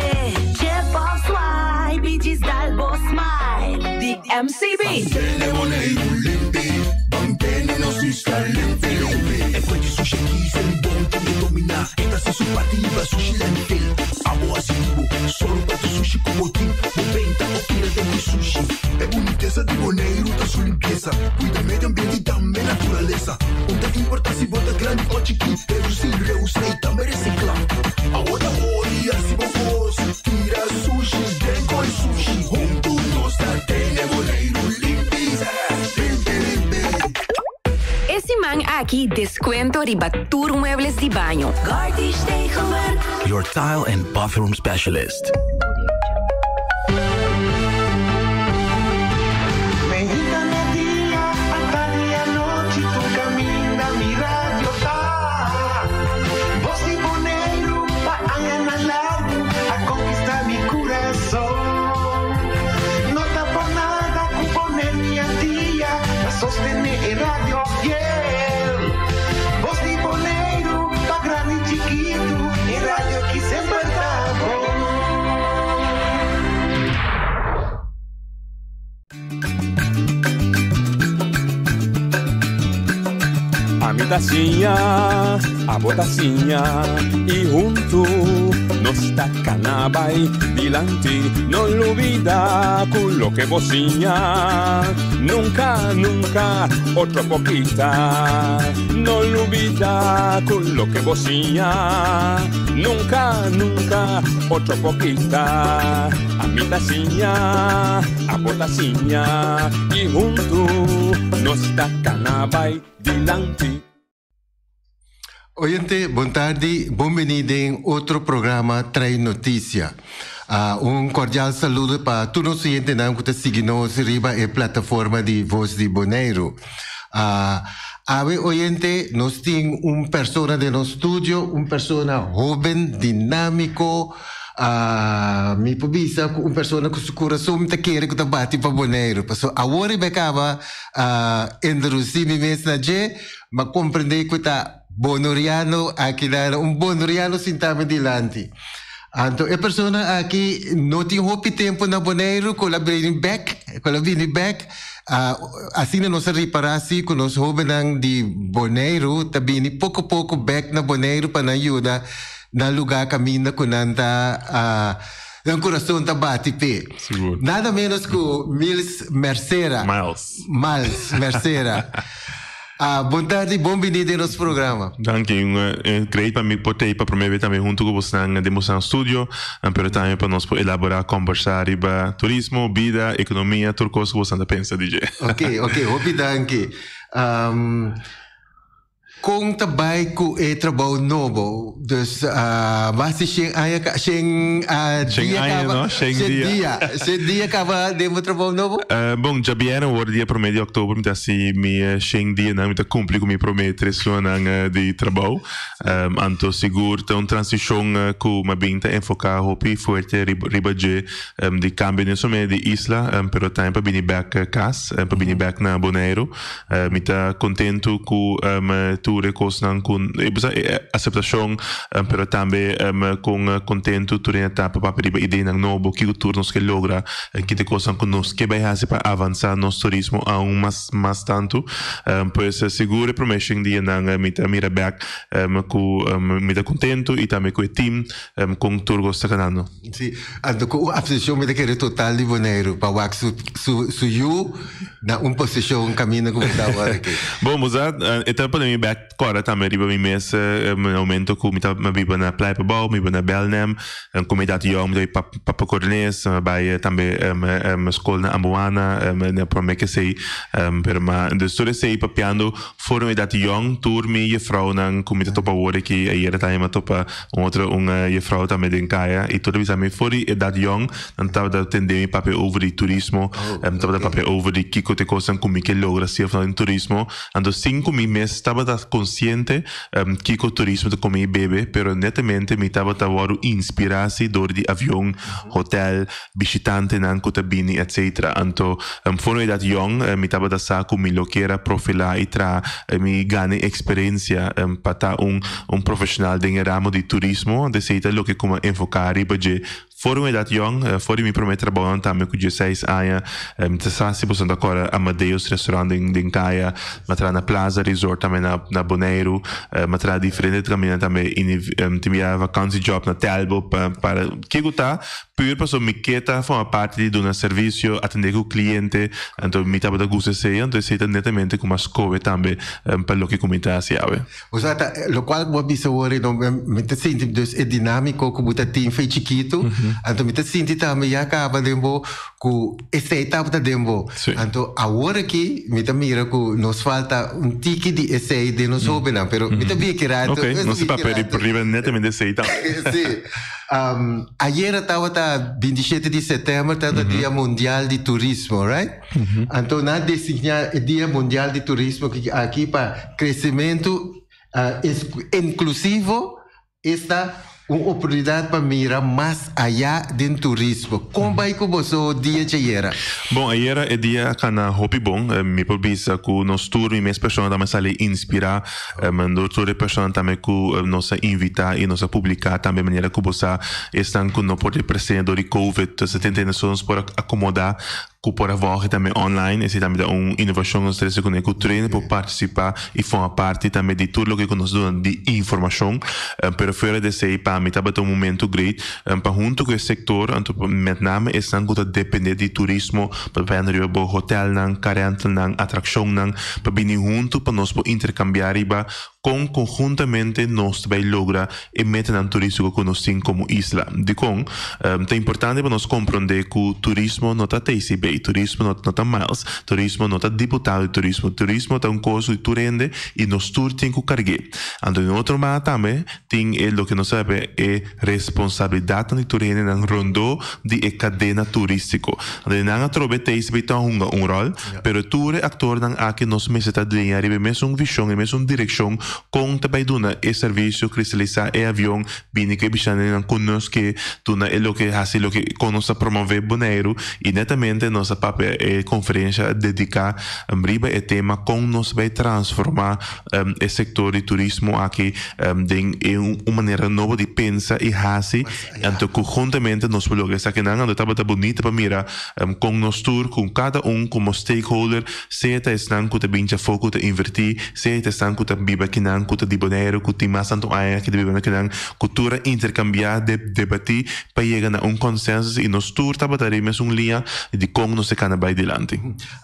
Chip of Swipe, diz Dalbo Smile. The MCB. Bambene no si sta limpi. E poi di sushi chi se il buon che mi domina. E da se su partiva sushi lentil. Amo asivo, solo per sushi come team. Moventa o tira dentro sushi. E boniteza di Boneiro da sua limpieza. Cuida medio ambiente e também natureza. Onde que importa se bota grande ou chiqui. Eu sim reusei também reciclar. A outra moria se vos tira sushi. Dengo e sushi. Junto nós tem Boneiro limpi. Esse man aqui descuento ribatur muebles de banho. Gardish Tegenwerk, Your tile and bathroom specialist. Medita nel dia, a tarde e a noite, tu caminha, mi radio tá. Voz de Boneiro, pa analago, a conquistar mi coração. Não tá por nada, com Boneiro minha dia, a sostener el radio fiel. Voz de Boneiro, pa grande e chiquito, el radio que sempre tá bom. A mi tacinha, a botacinha e junto nos tacanabay dilante, no olvida con lo que vocinha. Nunca, nunca, otra poquita, no olvida con lo que vocinha. Nunca, nunca, otra poquita. A mi tacinha, a botacinha e junto nos tacanabay dilante. Oyente, boa tarde, bem-vindo em outro programa Trai Notícia. Cordial saludo para todos os oyentes que estão seguindo riba a plataforma de Voz de Boneiro. Oyente, nós temos pessoa de nosso estúdio, pessoa jovem, dinâmico, mi pobisa pessoa com seu coração muito quer que tá bate para Boneiro. Passo agora becava introduzir me mesmo na mas compreender que tá bonoriano aqui dar bonoriano sentado dilante. Então a pessoa aqui não tem hope tempo na Boneiro com a bring back, assim não se reparasi com os jovens de Boneiro também pouco a pouco back na Boneiro para ajudar na lugar caminho com nanta o coração tá bate pé. Nada menos que Miles Mercera. Miles Mercera. Boa tarde, bem-vindo ao nosso programa. Danke, great para mim poder para promover também junto com você na demonstração estúdio, pero também para nós elaborar, conversar sobre turismo, vida, economia, tudo coisa que você pensa, DJ. Ok, danke. Com trabalho com trabalho novo, dus basta dia acaba de trabalho novo. Bom, já vieram o dia para o mês de outubro, então se me dia não me cumpre com me promete de trabalho, então seguro tem uma transição com uma binta enfocar hopi forte riba de cambio nesse mês de isla, pero também para vir back casa, para vir back na Boneiro, me tá contento com tudo coisas com aceitação, pero também com contento tudo na etapa para riba ideia novo que o turno que logra que te coisas com nós que vai fazer para avançar nosso turismo aún mais tanto, pois seguro promessing dia na me tá mira back com me tá contento e também com o team com tudo está ganhando. Sim, então com a posição me tá querer total de Boneiro para wax su na posição caminho como está agora aqui. Bom, mas a etapa de me back agora também riba mi mês aumento que me tá biba na Playa Bau, me biba na Belnem, comunidade young, me Papa Cornês, vai também escola na Ambuana, na promessa sei, pero ma de story sei papiando foram idade young, turmi e frau nang comunidade topa word que aí era também topa outra e frau também de Caia e toda vez me fori idade young, não tava da tendência papi over de turismo, tava da papi over de kiko te coisa como que logra se falar em turismo, ando 5 meses estava da consciente kiko turismo de comer bebe, pero netamente me tava tawaro inspirasi dor de avião, hotel, visitante nan kutabini etc. Anto fono edat young me tava da sa como lo que era profila e tra me gane experiência para um profissional de ramo de turismo, de seita lo que como enfocar e budget foram edat young, fora me prometo trabalhar também com 16 anos, me sa se você agora Amadeus restaurante em Caia, matra na Plaza Resort também na Bonaire, matra diferente caminho também tinha vacancy job na Telbo para que guta pur para me queta forma parte de um serviço atender o cliente, então me tava da gusto sei, então seita netamente como as coisas também para o que comentar se ave. O sea, lo cual vou bisa ore no me te senti dus é dinâmico como tá team foi chiquito, então me te senti também já acaba dembo com essa etapa da dembo. Então agora que me te mira que nos falta tique de essa de nos jovens, pero me te vi que era okay, não se papel por riba netamente seita. Sim. Ayer estava 27 de setembro, estava Dia Mundial de Turismo, right? Então, na designar Dia Mundial de Turismo aqui para crescimento inclusivo, está uma oportunidade para mirar mais allá do turismo. Como vai com você o dia de ayer? Bom, ayer é dia que na Hopi Bom, me pobisa que nós tour e mais pessoas também sale inspirar, mandou toda pessoa também que nos invitar e nos publicar também maneira que você estão com não pode presente do COVID, você tem intenções para acomodar que por avó também online, esse também dá uma inovação nos três segundos que o treino para participar e formar parte também de tudo o que nos dá de informação, pero fora de ser para mim estava um momento great, para junto com o setor, met name estão que depender de turismo, para vender o hotel nang, carente nang, atração nang, para vir junto para nós intercambiar iba conjuntamente nós vai lograr e meter no turismo que nós temos como isla. De é importante para nós compreender que o turismo não está TCB, turismo não está miles, turismo não está deputado de turismo está coisa que tu rende e nós tour tem que carregar. Então, em outro lado também, tem o que nós sabe é responsabilidade de tu rende no rondo de cadeia turística. Então, não trobe TCB tem um rol, pero tu é actor não há que nós meseta dinheiro e mesmo visão e mesmo direção com também duna e serviço cristalizar e avião bem que bichane não conosco que duna é o que assim o que conosco promover Bonaire e netamente nossa papel é conferência dedicar riba é tema com nós vai transformar o setor de turismo aqui de uma maneira nova de pensar e assim então conjuntamente nós podemos essa que não estava bonita para mirar com nós tour com cada como stakeholder se estão com também já foco de invertir se estão com também que não cuta de Bonaire, que tem mais tanto aí que deve que não cultura intercambiar debater para chegar a consenso e nós tour trabalhar mesmo linha de como nós se vai adiante.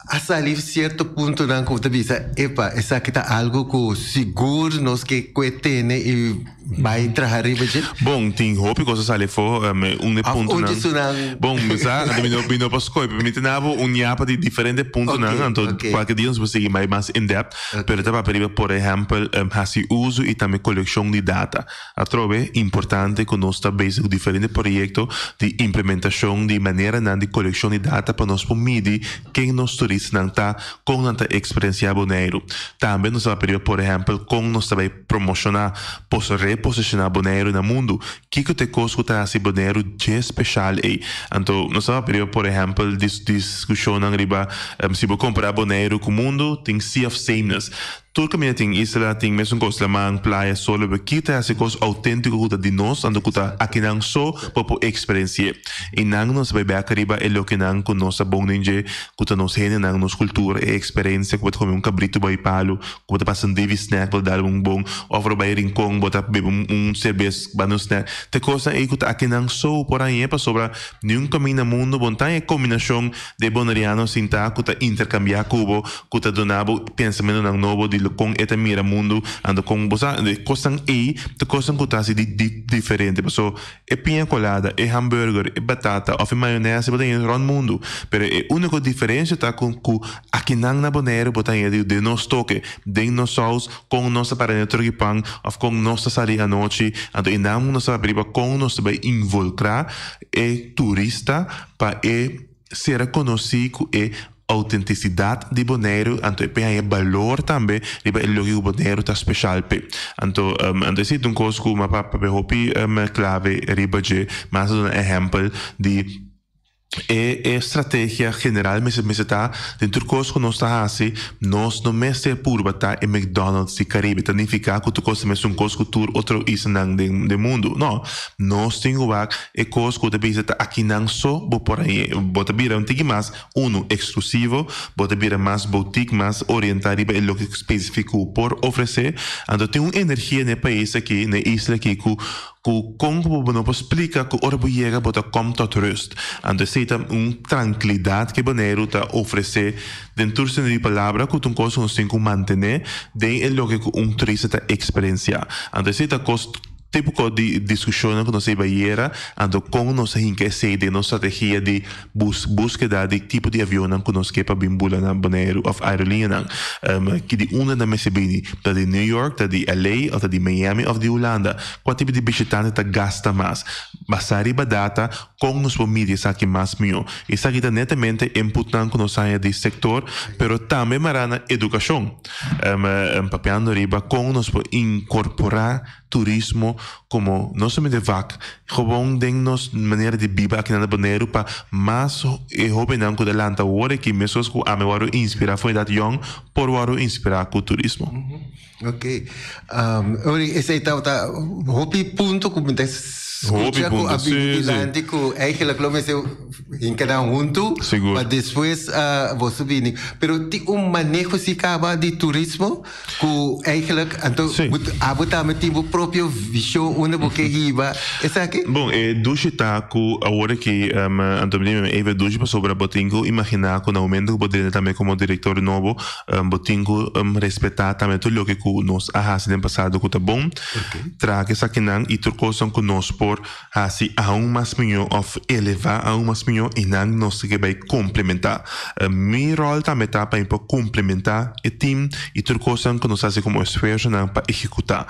Hasta ali certo ponto não como tabisa, epa, essa que tá algo que seguro nós que tem e vai trabalhar budget. Bom, tem hope coisas ali for ponto não. Bom, mas não posso coisa, me tenho nhapa de diferentes pontos não, então qualquer dia nós vamos seguir mais in depth, pero tá para por exemplo hasi uso e também coleção de data. A trove importante que nós está basic diferentes projetos de implementação de maneira de coleção de data para nós medir quem nos turistas não está com tanta experiência Bonaire. Também nós vamos por exemplo como nós vai promocionar, posso reposicionar Bonaire no mundo. Que te coisa que está assim Bonaire de especial aí. Então nós vamos por exemplo discussão na riba se vou comparar Bonaire com o mundo tem sea of sameness. Tudo que tem isla tem mesmo coisa lá praia solo porque tá essa coisa autêntica de nós ando que tá aqui não só para experiência e não nos vai ver arriba é o que não com nossa bom ninja que tá nos rende não nos cultura e experiência que comer cabrito vai palo que tá passando de snack para dar bom over vai rincão botar beber cerveja para nos snack te coisa aí que tá aqui não só por aí para sobra nenhum caminho no mundo bom tá é combinação de bonarianos sinta que tá intercambiar cubo que tá donado pensamento não novo de estilo com eta mira mundo ando com bosa de coisas e de coisas que tá diferente. So é pinha colada, é hambúrguer, é batata, ou é maionese, botar em todo mundo. Pero a única diferença tá com aqui na Bonaire botar em de nos toque, de nos saus com nossa para troque pão, ou com nossa sali à noite, ando e não nossa briba com nos vai involucrar é turista para ser conhecido e autenticidade de Bonaire, então é valor também, riba é logo Bonaire tá especial pe. Então se um coisa que uma papa hopi clave riba de mais um exemplo de estratégia general mas está dentro coisa que nós está assim nós não mestre por batar em McDonald's e Caribe significa que tu coisa mas coisa que tu outro isso não de mundo não nós temos é coisa que deve estar aqui não só por aí bota bira tem mais exclusivo bota bira mais boutique mais orientado e o que específico por oferecer então tem uma energia no país aqui na isla aqui que como não explica que hora chega bota como tot rust então se tem uma tranquilidade que Bonaire está oferecer dentro de palavra que um coisa nós temos que manter de lo que turista está experienciar então se tem coisa tipo de discussão que nós iba ando com nossa riqueza de nossa estratégia de búsqueda de tipo de avião que nós quepa bimbula na Bonaire of aerolínea que de uma da Messebini da de New York da de LA ou da de Miami ou de Holanda qual tipo de visitante tá gasta mais basari data com nos mídias aqui mais melhor isso aqui tá netamente importante que nós saia de sector pero também marana educação papiando riba com nos incorporar turismo como não somente vac, gewoon dennos maneira de viver aqui na Bonaire para mais jovem não que adelanta hora que pessoas que a me waro inspirar foi dat young por waro inspirar com turismo. Ok. Esse então tá hopi ponto que me Hobby ponto, sim. Eigenlijk comecei em cada junto, mas depois você vem. Pero tem manejo se acaba de turismo que eigenlijk então abotar o próprio visão onde você riba. Essa aqui? Bom, duche tá que agora que Antonio Eva duche para sobre botingo, imaginar que no momento que poder também como diretor novo, botingo respeitar também tudo o que nós fazemos no passado que tá bom. Traga essa que não e turcoção que nós por assim aún mais melhor of elevar aún mais melhor e não nós que vai complementar. Meu rol também tá para complementar o time e turcoção que nós fazemos como esforço para executar.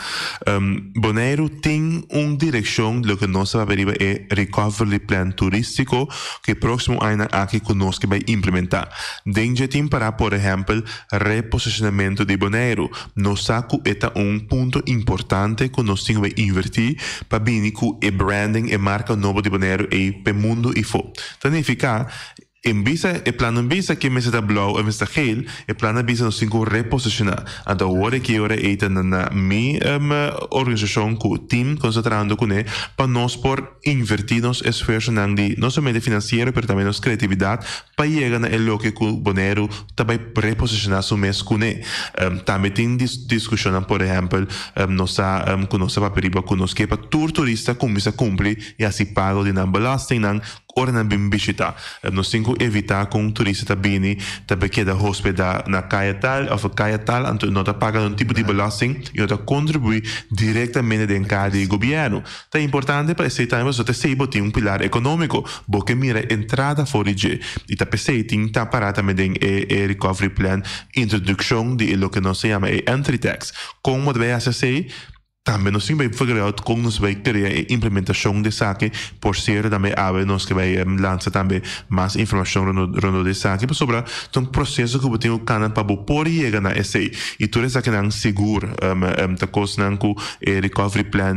Bonaire tem uma direção do que nós vamos ver é recovery plan turístico que próximo ano aqui conosco vai implementar. Dentro tem para por exemplo reposicionamento de Bonaire. Nós saco é um ponto importante que nós temos que invertir para vir com o branding e marca nova de Bonaire e para o mundo e fo. Significa em visa, o plano em visa que me está blau, e me está gel, o plano em visa nós temos que reposicionar. Então, agora que eu estou na minha organização, com o time, concentrando com ele, para nós por invertir nos esforços não somente financeiro, mas também nos criatividade, para chegar na local que o Bonaire também reposicionar seu mês com ele. Também tem discussão, por exemplo, com nossa paperiba, com nós que para turista começa a cumprir e assim pago de não belasting, não ora na bem visitar. Nós temos que evitar que um turista também queda hospedar na caia tal ou caia tal, então não está pagando um tipo de belasting e não está contribuir diretamente dentro do governo. É importante para esse tempo você tem um pilar econômico, porque mira entrada fora de e tá pensei tem tá parada também é recovery plan, introdução de lo que nós chama entry tax. Como deve ser também nós temos que figurar como nós vai criar a implementação de saque por ser também nós que vai lançar também mais informação no de saque sobre um processo que tem o canal para por chegar na esse e tudo isso que não seguro da coisa não com recovery plan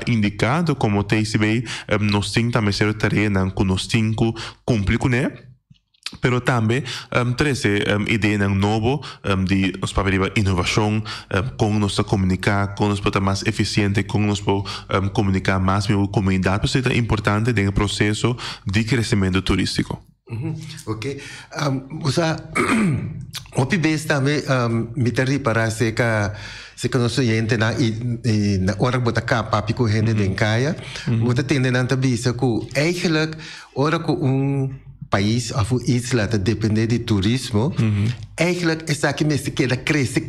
indicado como TCB nós temos também ser tarefa que nós temos que cumprir com ele. Pero também treze ideia novo de nos papel inovação como nos comunicar como nos para mais eficiente como nos comunicar mais com a comunidade isso é importante no processo de crescimento turístico. Ok, o PBS também me tem para ser que nós gente na hora botar capa pico gente de caia, botar tende na tabisa que eigenlijk hora que país of een isla te depender de turismo, eigenlijk is dat que mensen queda cresce,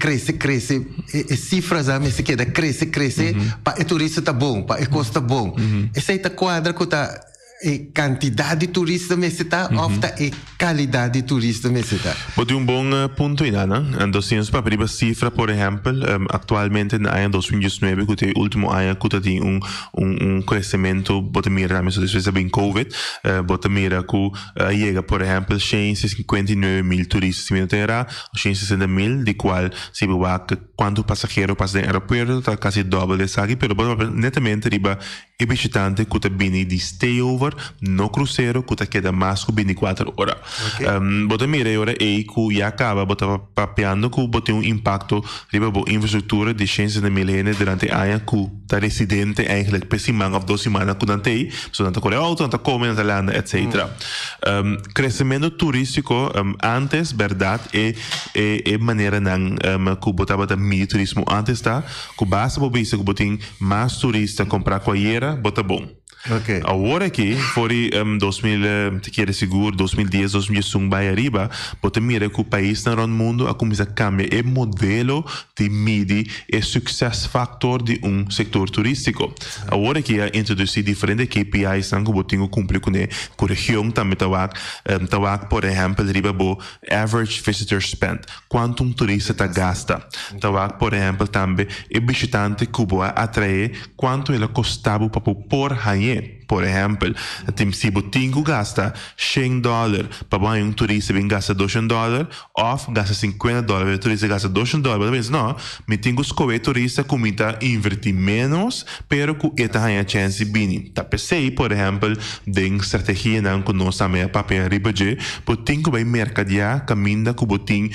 cifras a mensen queda cresce, pa e turista tá bom, pa e costa bom. Essa aí tá quadra com tá quantidade de turistas mensen tá, of tá qualidade de turistas mensen tá. Pode bom ponto aí, né? Então, se nós para cifra, por exemplo, atualmente no ano 2019, que é o último ano que tem crescimento, bota mira, mas isso é bem Covid, bota mira que chega, por exemplo, 159 mil turistas, se me terá 160 mil, de qual se vai quanto passageiro passa no aeroporto, tá quase dobro desse aqui, mas netamente riba e visitante que tá bem de stayover no cruzeiro que tá queda mais que 24 horas. Bota mira agora é que já acaba bota papeando que bota impacto riba bo infraestrutura de 160 mil durante o ano que tá residente eigenlijk per semana of 2 semanas que não tem, so não tá correndo auto, não tá comendo, não tá landa, etc. Crescimento turístico antes, verdade, é maneira não que botava da mi turismo antes tá, que basta bo vista que botin mais turista comprar coiera, bota bom. Okay. Agora que foi 2000, te quero seguro 2010, 2011 vai arriba, bota mira que o país no mundo a começar a cambiar o modelo de medir o success factor de setor turístico. Agora que a introduzir diferentes KPIs que botinho cumprir com a região também tá por exemplo riba bo average visitor spend, quanto turista tá gasta. Tá por exemplo também o visitante que vai atrair, quanto ele custava para por rainha. Por exemplo, se botinho gasta $100 para turista vem gasta $200, ou gasta $50, o turista gasta $200, mas não, me tenho que turista comita invertir menos, pero que esta é a chance de vir. Tá pensei, por exemplo, de estratégia não que nós também a papel riba de, botinho vai mercadear caminho que botinho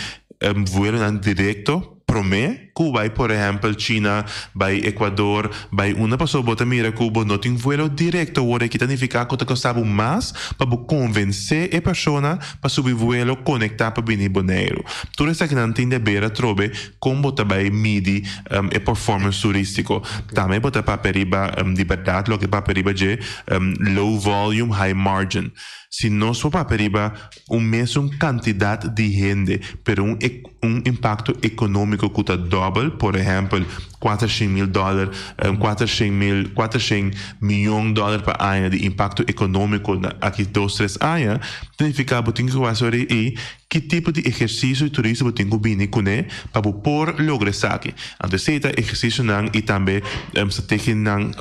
voelo não direto promete que vai, por exemplo, China, vai Equador, vai uma pessoa bota mira que não tem voo direto, agora que significa que custava mais para convencer a pessoa para subir voo, conectar para vir boneiro. Tudo isso que não tem de beira trobe como bota vai medir a performance turístico. Também bota para periba de verdade, lo que para periba de low volume, high margin. Se nós for para periba mesmo quantidade de gente, pero impacto econômico que está double, por exemplo, $400 mil, $400 milhões por ano de impacto econômico aqui 2-3 anos, significa que tem que fazer que tipo de exercício turístico tem que vir com ele para por lograr isso aqui. Então, se esse exercício não e também estratégia não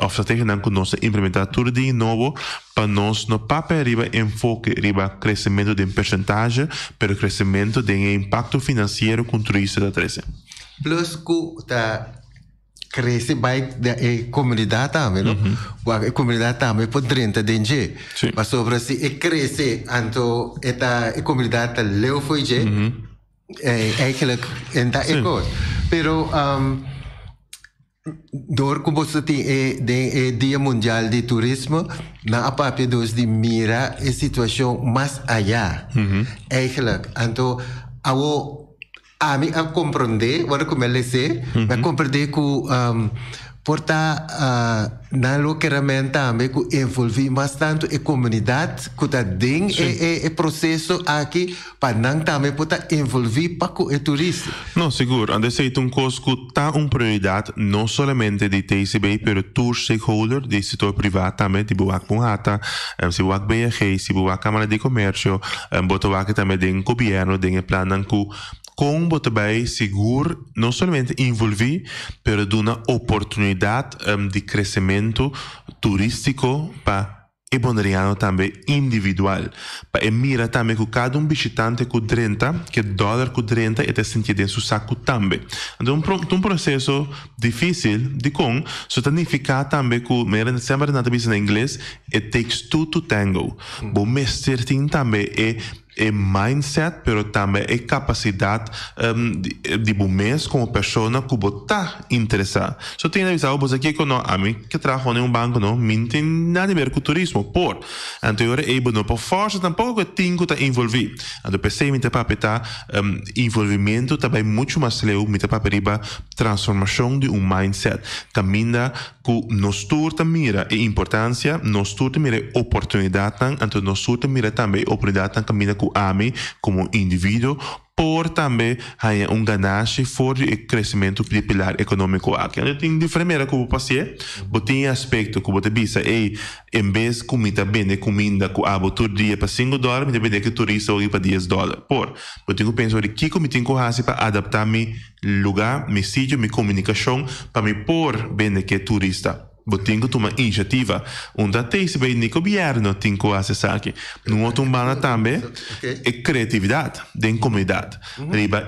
que nós implementar tudo de novo para nós no papel riba enfoque riba crescimento de percentagem, pero crescimento de impacto financeiro com turista da 13. Plus que tá cresce baik da comunidade também, não? A comunidade também pode 30 DNG. Mas sobre se cresce anto a comunidade leu foi je, eigenlijk enta eco. Pero door como você tem Dia Mundial de Turismo, na apapia dos de mira a situação mais allá. Eigenlijk anto a mim a compreender, agora como ele se, a compreender que porta na localmente também que envolver bastante a comunidade que está dentro e processo aqui para não também poder envolver para o turista. Não, seguro. Antes é coisa que está prioridade não somente de TCB, pero tour stakeholder do setor privado também, tipo a Punhata, se o BRG, se a Câmara de Comércio, botar também do governo, do plano que com botar seguro não somente envolver, pero dar uma oportunidade de crescimento turístico para e bonariano também individual. Para mira também que cada visitante com 30, que dólar com 30 e te sentir dentro do saco também. Então um processo difícil de com, isso significa também que, sempre na tabela em inglês, it takes two to tango. Bom mestre tem também é mindset, pero também é capacidade de mês como pessoa que está interessada. Só tem que avisar você aqui que a mim que trabalho em banco não tem nada a ver com turismo, por então não por força tampouco que tenho que estar envolvido. Então pensei que para envolvimento também muito mais leu, me para riba transformação de mindset. Caminha que nós turta mira a importância, nós turta mira oportunidade, então nós turta mira também oportunidade caminha com AMI como indivíduo, por também um ganância for o crescimento de pilar econômico aqui. Então tem diferente que eu passei, mas tem aspecto que você visa em vez de comida bem comida que abo todo dia para $5, me deve que turista hoje para $10. Por, eu tenho que pensar de que eu tenho que fazer para adaptar meu lugar, meu sítio, minha comunicação para me pôr bem que turista. Eu tenho que tomar iniciativa. Onde até se vai no governo tem que acessar aqui. No outro lado também é criatividade da comunidade. Riba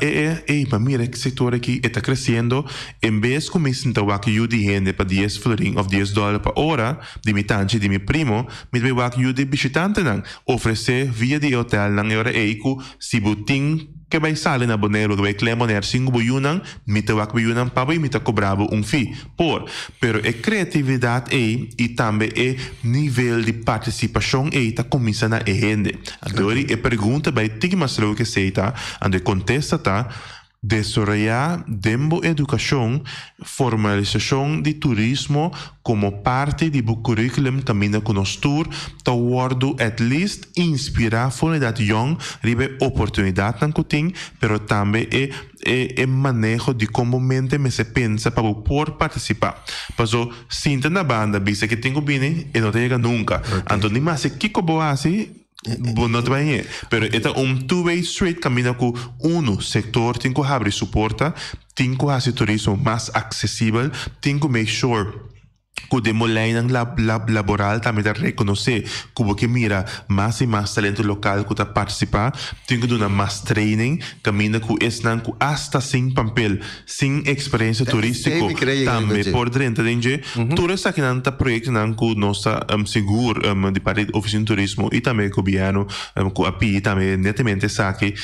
para mim é que setor aqui está crescendo. Em vez de começar a ajuda de gente para $10 ou $10 por hora, de minha tante, de meu primo, me vai ajuda de visitante não. Oferecer via de hotel não é hora que se botim que vai sair na Bonaire, que vai clamar 5 bilhões, me te vai bilhões para me te cobrar fee. Pero é criatividade e também é nível de participação está começando a gente. Agora é pergunta vai ter mais lo que sei tá, ande contesta tá. Desarrollar dembo educação, formalização de turismo como parte do currículum caminho com nós tour, toward at least inspirar fora da young, ribe oportunidade não tem, pero também é manejo de como mente me se pensa para por participar. Paso sinta na banda, bisa que tenho bem e não chega nunca. Então nem mais que como assim não vai pero é two-way street caminho com setor tem que abrir suporta tem que fazer turismo mais acessível tem que make sure que demo lei laboral também da reconhecer como que mira mais e mais talento local que está participar tem que dar mais training caminho com esse não com hasta sem papel sem experiência turística também por dentro de tudo isso aqui não está projeto não com nossa seguro de parte da oficina de turismo e também com o governo com a PI também netamente saque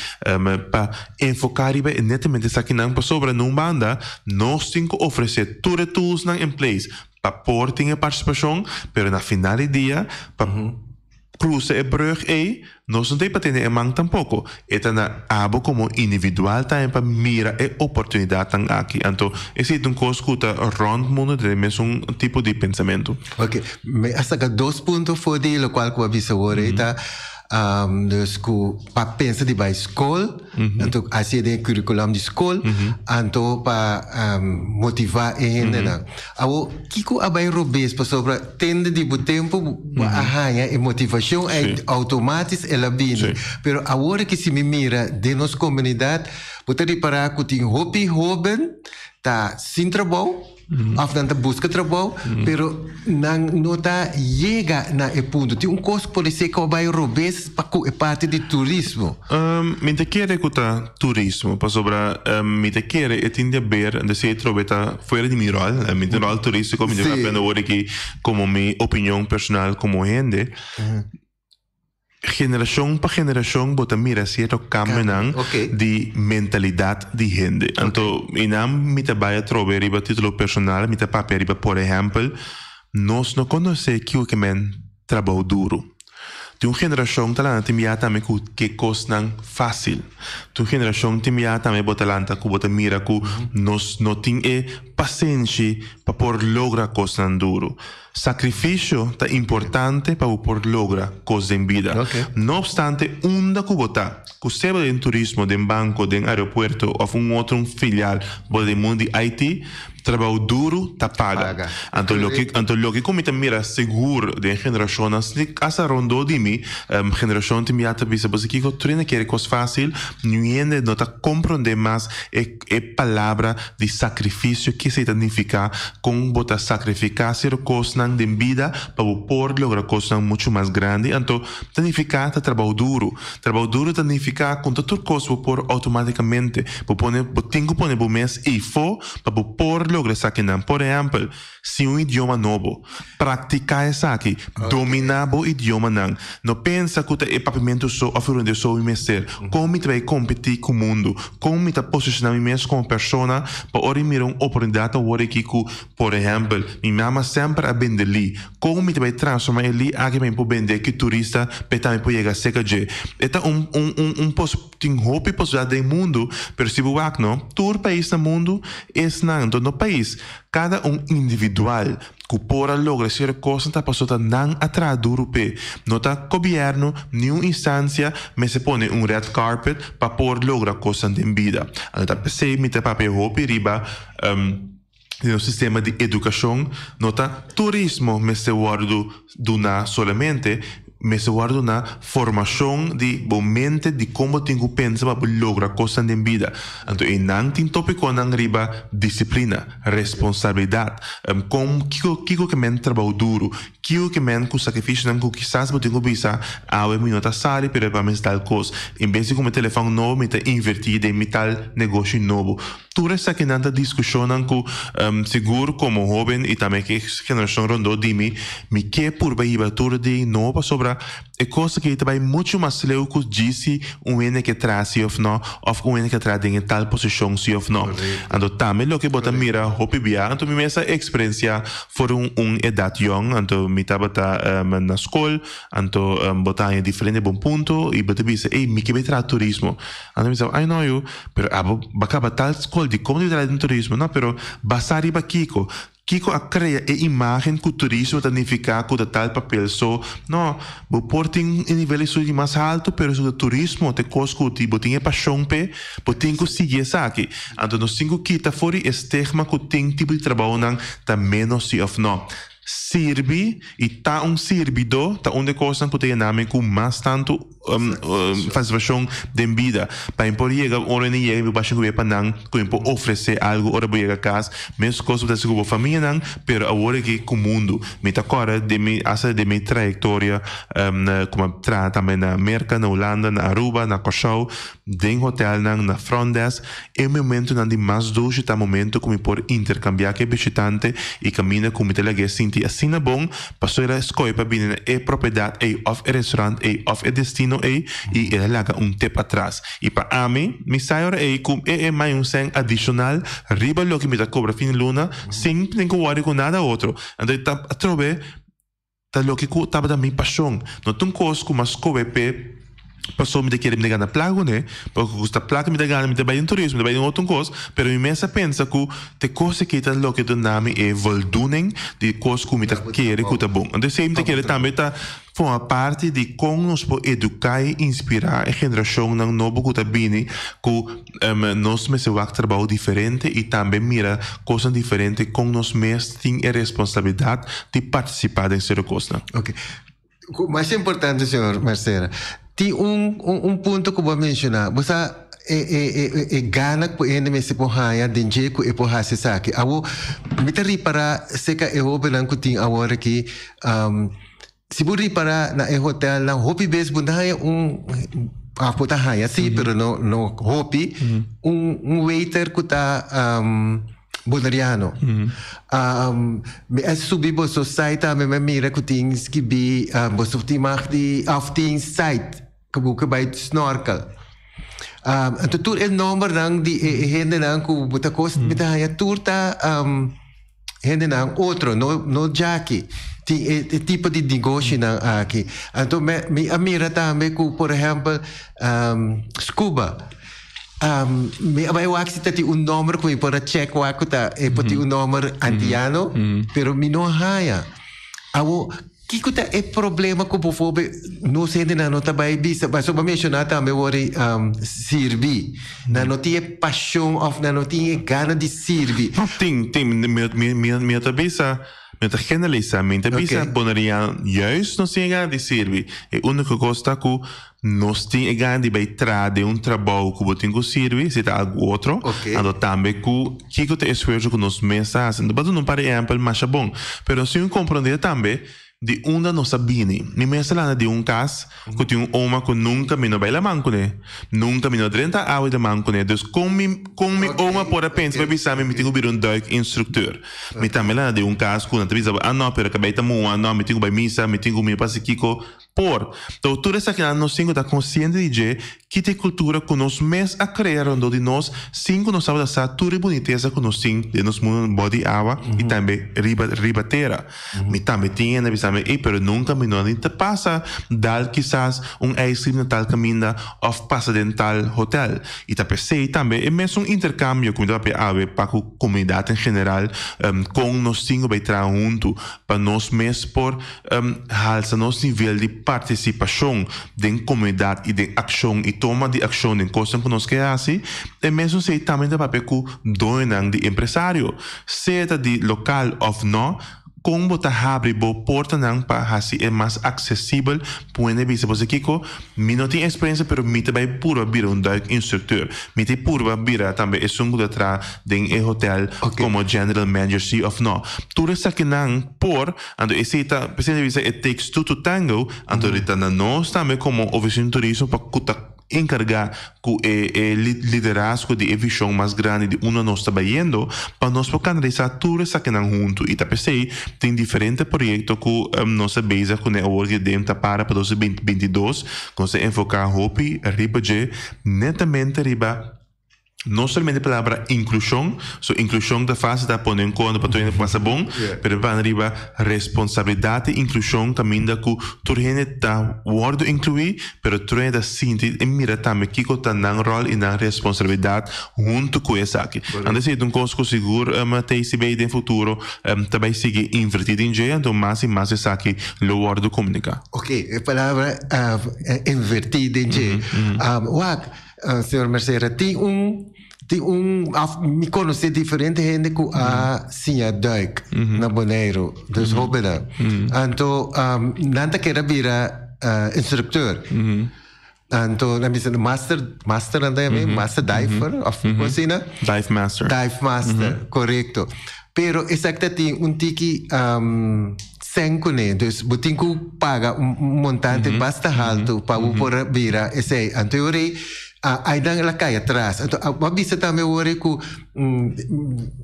para enfocar e netamente saque não para sobre não banda nós temos que oferecer tudo tools não em place para pôr tem a participação, pero na final do dia, para cruzar a brug nós não tem para ter em mão tampouco. É na abo como individual também para mirar a oportunidade aqui. Então, esse é coisa que está rond mundo de mesmo tipo de pensamento. Ok, mas hasta que 2 pontos foi de lo qual que eu avisa agora, tá? Dus para pensar de vai escola, então assim de curriculum de escola, então para motivar ainda não. Ao que que abai robes para sobre tende de tempo a motivação é automática ela vem. Pero agora que se me mira de nossa comunidade, pode reparar que tem hobby tá sem trabalho. Of dan busca trabalho, pero não tá chega na ponto. Tem coisa que pode ser que vai robes para é parte de turismo. Me te quer escutar turismo, para sobre me te quer é tem de ver de se trobeta fora de meu rol, meu rol turístico, me deve aprender agora que como minha opinião personal como gente. Geração para geração bota mira certo cambio de mentalidade de gente. Então, inam me te vai trover riba título personal, me te papel riba por exemplo, nós não conhece que men trabalho duro. De uma geração talanta tem também que coisa não fácil. De uma geração tem também bota talanta que bota mira que nós não tem paciência para por lograr coisa não duro. Sacrifício é importante para por lograr coisas em vida. Não obstante, onde que botar, que você vai em turismo, em banco, em aeroporto ou outro filial, do mundo de Haiti, trabalho duro tá paga. Então, lo que como mira seguro de geração, essa rondou de mim, geração te mira também, você que o treino quer coisa fácil, ninguém não tá compreender mais palavra de sacrifício que se significa com botar sacrificar ser coisa coisas de vida para poder lograr coisas muito mais grandes. Então, significa trabalho duro. Trabalho duro significa que todas as coisas por automaticamente. Tem que poner o mês para poder lograr isso aqui. Por exemplo, se idioma novo, praticar isso aqui, dominar o idioma não pensa que o papamento só oferece só o mestre. Como vai competir com o mundo? Como vai posicionar mesmo como pessoa para orimir uma oportunidade agora que, por exemplo, minha mãe sempre a vender ali. Como vai transformar ele a quem pode vender que turista para também pode chegar a seca de. Então tem roupa possibilidade do mundo, mas se você não, todo país no mundo é no país. Cada individual que pode lograr ser coisa está passando não atrás do europeu. Não está governo, nenhuma instância, mas se põe red carpet para poder lograr coisas de vida. Então, pensei, me tem papel roupa riba no sistema de educação, nota turismo, mas se guardo na solamente mas se guarda na formação de mente de como tenho que pensar para lograr coisas de vida. Então, não tem tópico não riba disciplina, responsabilidade, como que men trabalho duro, que men com sacrifício não que quizás tenho que pensar, eu me nota sali para me tal coisa. Em vez de como telefone novo, me invertir em tal negócio novo. Tudo isso que nada discussão com seguro como jovem e também que geração rondou de mim, me que por baixo tudo de novo sobre é coisa que também muito mais leu que disse ene que traz ou não, ou ene que traz em tal posição se ou não. Então também o que bota mira hopi bia, então me essa experiência for idade young, então me estava na escola, então botar em diferente bom ponto e bota bisa, me que vai tra turismo. Então me disse, I know you, pero bacaba tal escola de como de tra turismo, não, pero basari ba Kiko a criar a imagem que o turismo significa que o tal papel só não o porto em níveis mais alto pero o turismo te cosco tipo tem paixão pe tem que seguir isso aqui então nós temos que quitar fora estigma que tem tipo de trabalho não tá menos se of não sirve e tá servidor tá onde coisa que tem nome com mais tanto fazendo de vida para por chegar hora nem chega me baixo que para não que oferecer algo hora chegar a casa mesmo coisa da sua família não pero agora que com o mundo me tá agora de minha trajetória como tra também na América na Holanda na Aruba na Cachau em hotel na front desk é momento não de mais doce tá momento como por intercambiar que visitante e caminha com me telegue sentir assim na bom passou a escolha para vir é propriedade of restaurante of destino e ele larga tempo atrás e para mim me saiu como mais sen adicional riba lo que me cobra fim de luna sem ter que worry com nada outro então tá trove tá lo que tava da minha paixão não tem coisa como as covepe passou me de querer me ganhar plago né porque custa plago me de ganhar me de bem turismo de bem outra coisa pero me pensa que te coisa que tá lo que do nome é voldoening de coisa que me tá querer que tá bom então sempre querer também tá forma parte de como nos pode educar e inspirar a geração não novo que tá vindo que nós me se vai trabalhar diferente e também mira coisas diferentes com nós mesmos tem a responsabilidade de participar dessa coisa. Ok. O mais importante, senhor Marcela, tem ponto que eu vou mencionar. Você gana que ele me se porraia, dengue que ele porra se saque. Eu me te repara se que eu vou que tem agora que se você repara na hotel na hopi base bundaya a puta haya sim, pero no hopi waiter que tá Bonariano. Me subi bo so site me mira que tem que be bo so tem mag die afting site que boeken bij het snorkel. En toen het nummer dan die hende dan ku buta kost met haya turta hende dan outro no Jackie. Die tipo de negócio na aqui. Então me amira também ku por exemplo scuba. Me abay wax tati un number ko para check wa ko ta pati un number antiano pero mino haya awo kiko ta problema ko bofobe no sende na nota bay bisa ba so ba mencionar também wori sirvi na notie passion of na notie gana de sirvi tem minha cabeça met generalizamente bisa boneria juist nos tinha de servir e única costa que nós tinha de vai trazer trabalho que botin que serve se tá algo outro ando também que te esforço que nos mesa assim mas não para exemplo mas bom pero se compreender também de onda não sabine ni mesa lá de caso que tem homem que nunca me não vai lá manco né nunca me não 30 horas de manco né dus com mi homem por repente vai pensar me tenho vir duik instructeur me também lá de caso que não te bisa não pero acabei de não me tenho vai missa me tenho me passa kiko por então tudo isso que nós cinco tá consciente de que tem cultura que nós mes a criar onde nós cinco nós sabemos essa tudo boniteza que nós tem de nos mundo body água e também ribatera me também tinha na bisa e pero nunca me não te passa dar quizás ice cream na tal caminda of passa dentro tal hotel e tá pensei também é mesmo intercâmbio como para a comunidade em geral com nós cinco vai trazer junto para nós mes por alça nosso nível de participação da comunidade e de ação e toma de ação em coisas que nós queremos assim é mesmo sei também da papel que doinan de empresário seja de local ou não como botar abre bo porta não para assim é mais acessível pode ver se você kiko me não tem experiência pero me também pura vira instructor me tem pura vira também é sungo de atrás de hotel como general manager see of no tudo isso que não por ando esse tá pensando dizer it takes two to tango ando rita nós também como oficina de turismo para encargar com liderazgo de visão mais grande de uma nós trabalhando para nós poder canalizar tudo isso que não junto e pensei tem diferentes projetos que nós beisa com a org dentro para 2022 com se enfocar hopi riba de netamente riba não somente a palavra inclusão, inclusão da fase da poner em conta para todo passa bom, pero para arriba responsabilidade, inclusão caminha que tu gente tá word incluir, pero tu gente da sinti e mira também que tá na rol e na responsabilidade junto com essa aqui. Antes é coisa seguro, até se bem no futuro, também seguir invertido em jeito, então mais e mais essa aqui lo word comunicar. A palavra invertido em jeito. Senhor Mercedes, me conhece diferente gente que sim a duik na Bonaire, dus hobbida. Então, nanta quer vira instructor. Então, na minha master anda master diver, of assim, né? Dive master, correto. Pero exactamente tiki cinco né, dus botin que paga montante basta alto para por vira esse anterior aí dá ela cai atrás. Então, a vista também hoje que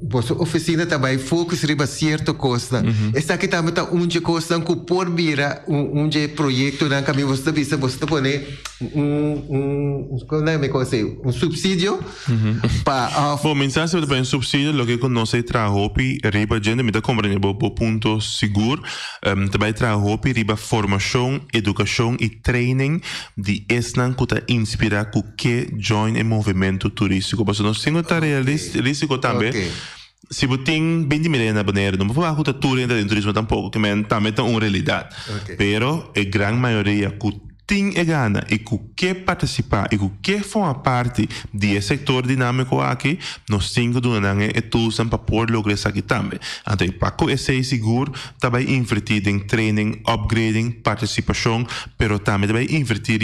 vossa oficina também focus riba certa coisa. Essa aqui também tá onde coisa que por vira onde projeto na caminho você visa você põe como é que eu um subsídio para bom mensagem para um subsídio lo que conosce tra hopi riba gente me dá compreender bo ponto seguro também tra hopi riba formação educação e training de esnan que tá inspirar que join em movimento turístico porque nós temos risco também se você tem 20 milhões na Bonaire não vou falar que turismo tampouco que também é uma realidade pero a grande maioria que tem gana e que participar e que forma parte desse setor dinâmico aqui nós temos que dar e tools para poder lograr isso aqui também então para que esse seguro também invertir em training upgrading participação pero também invertir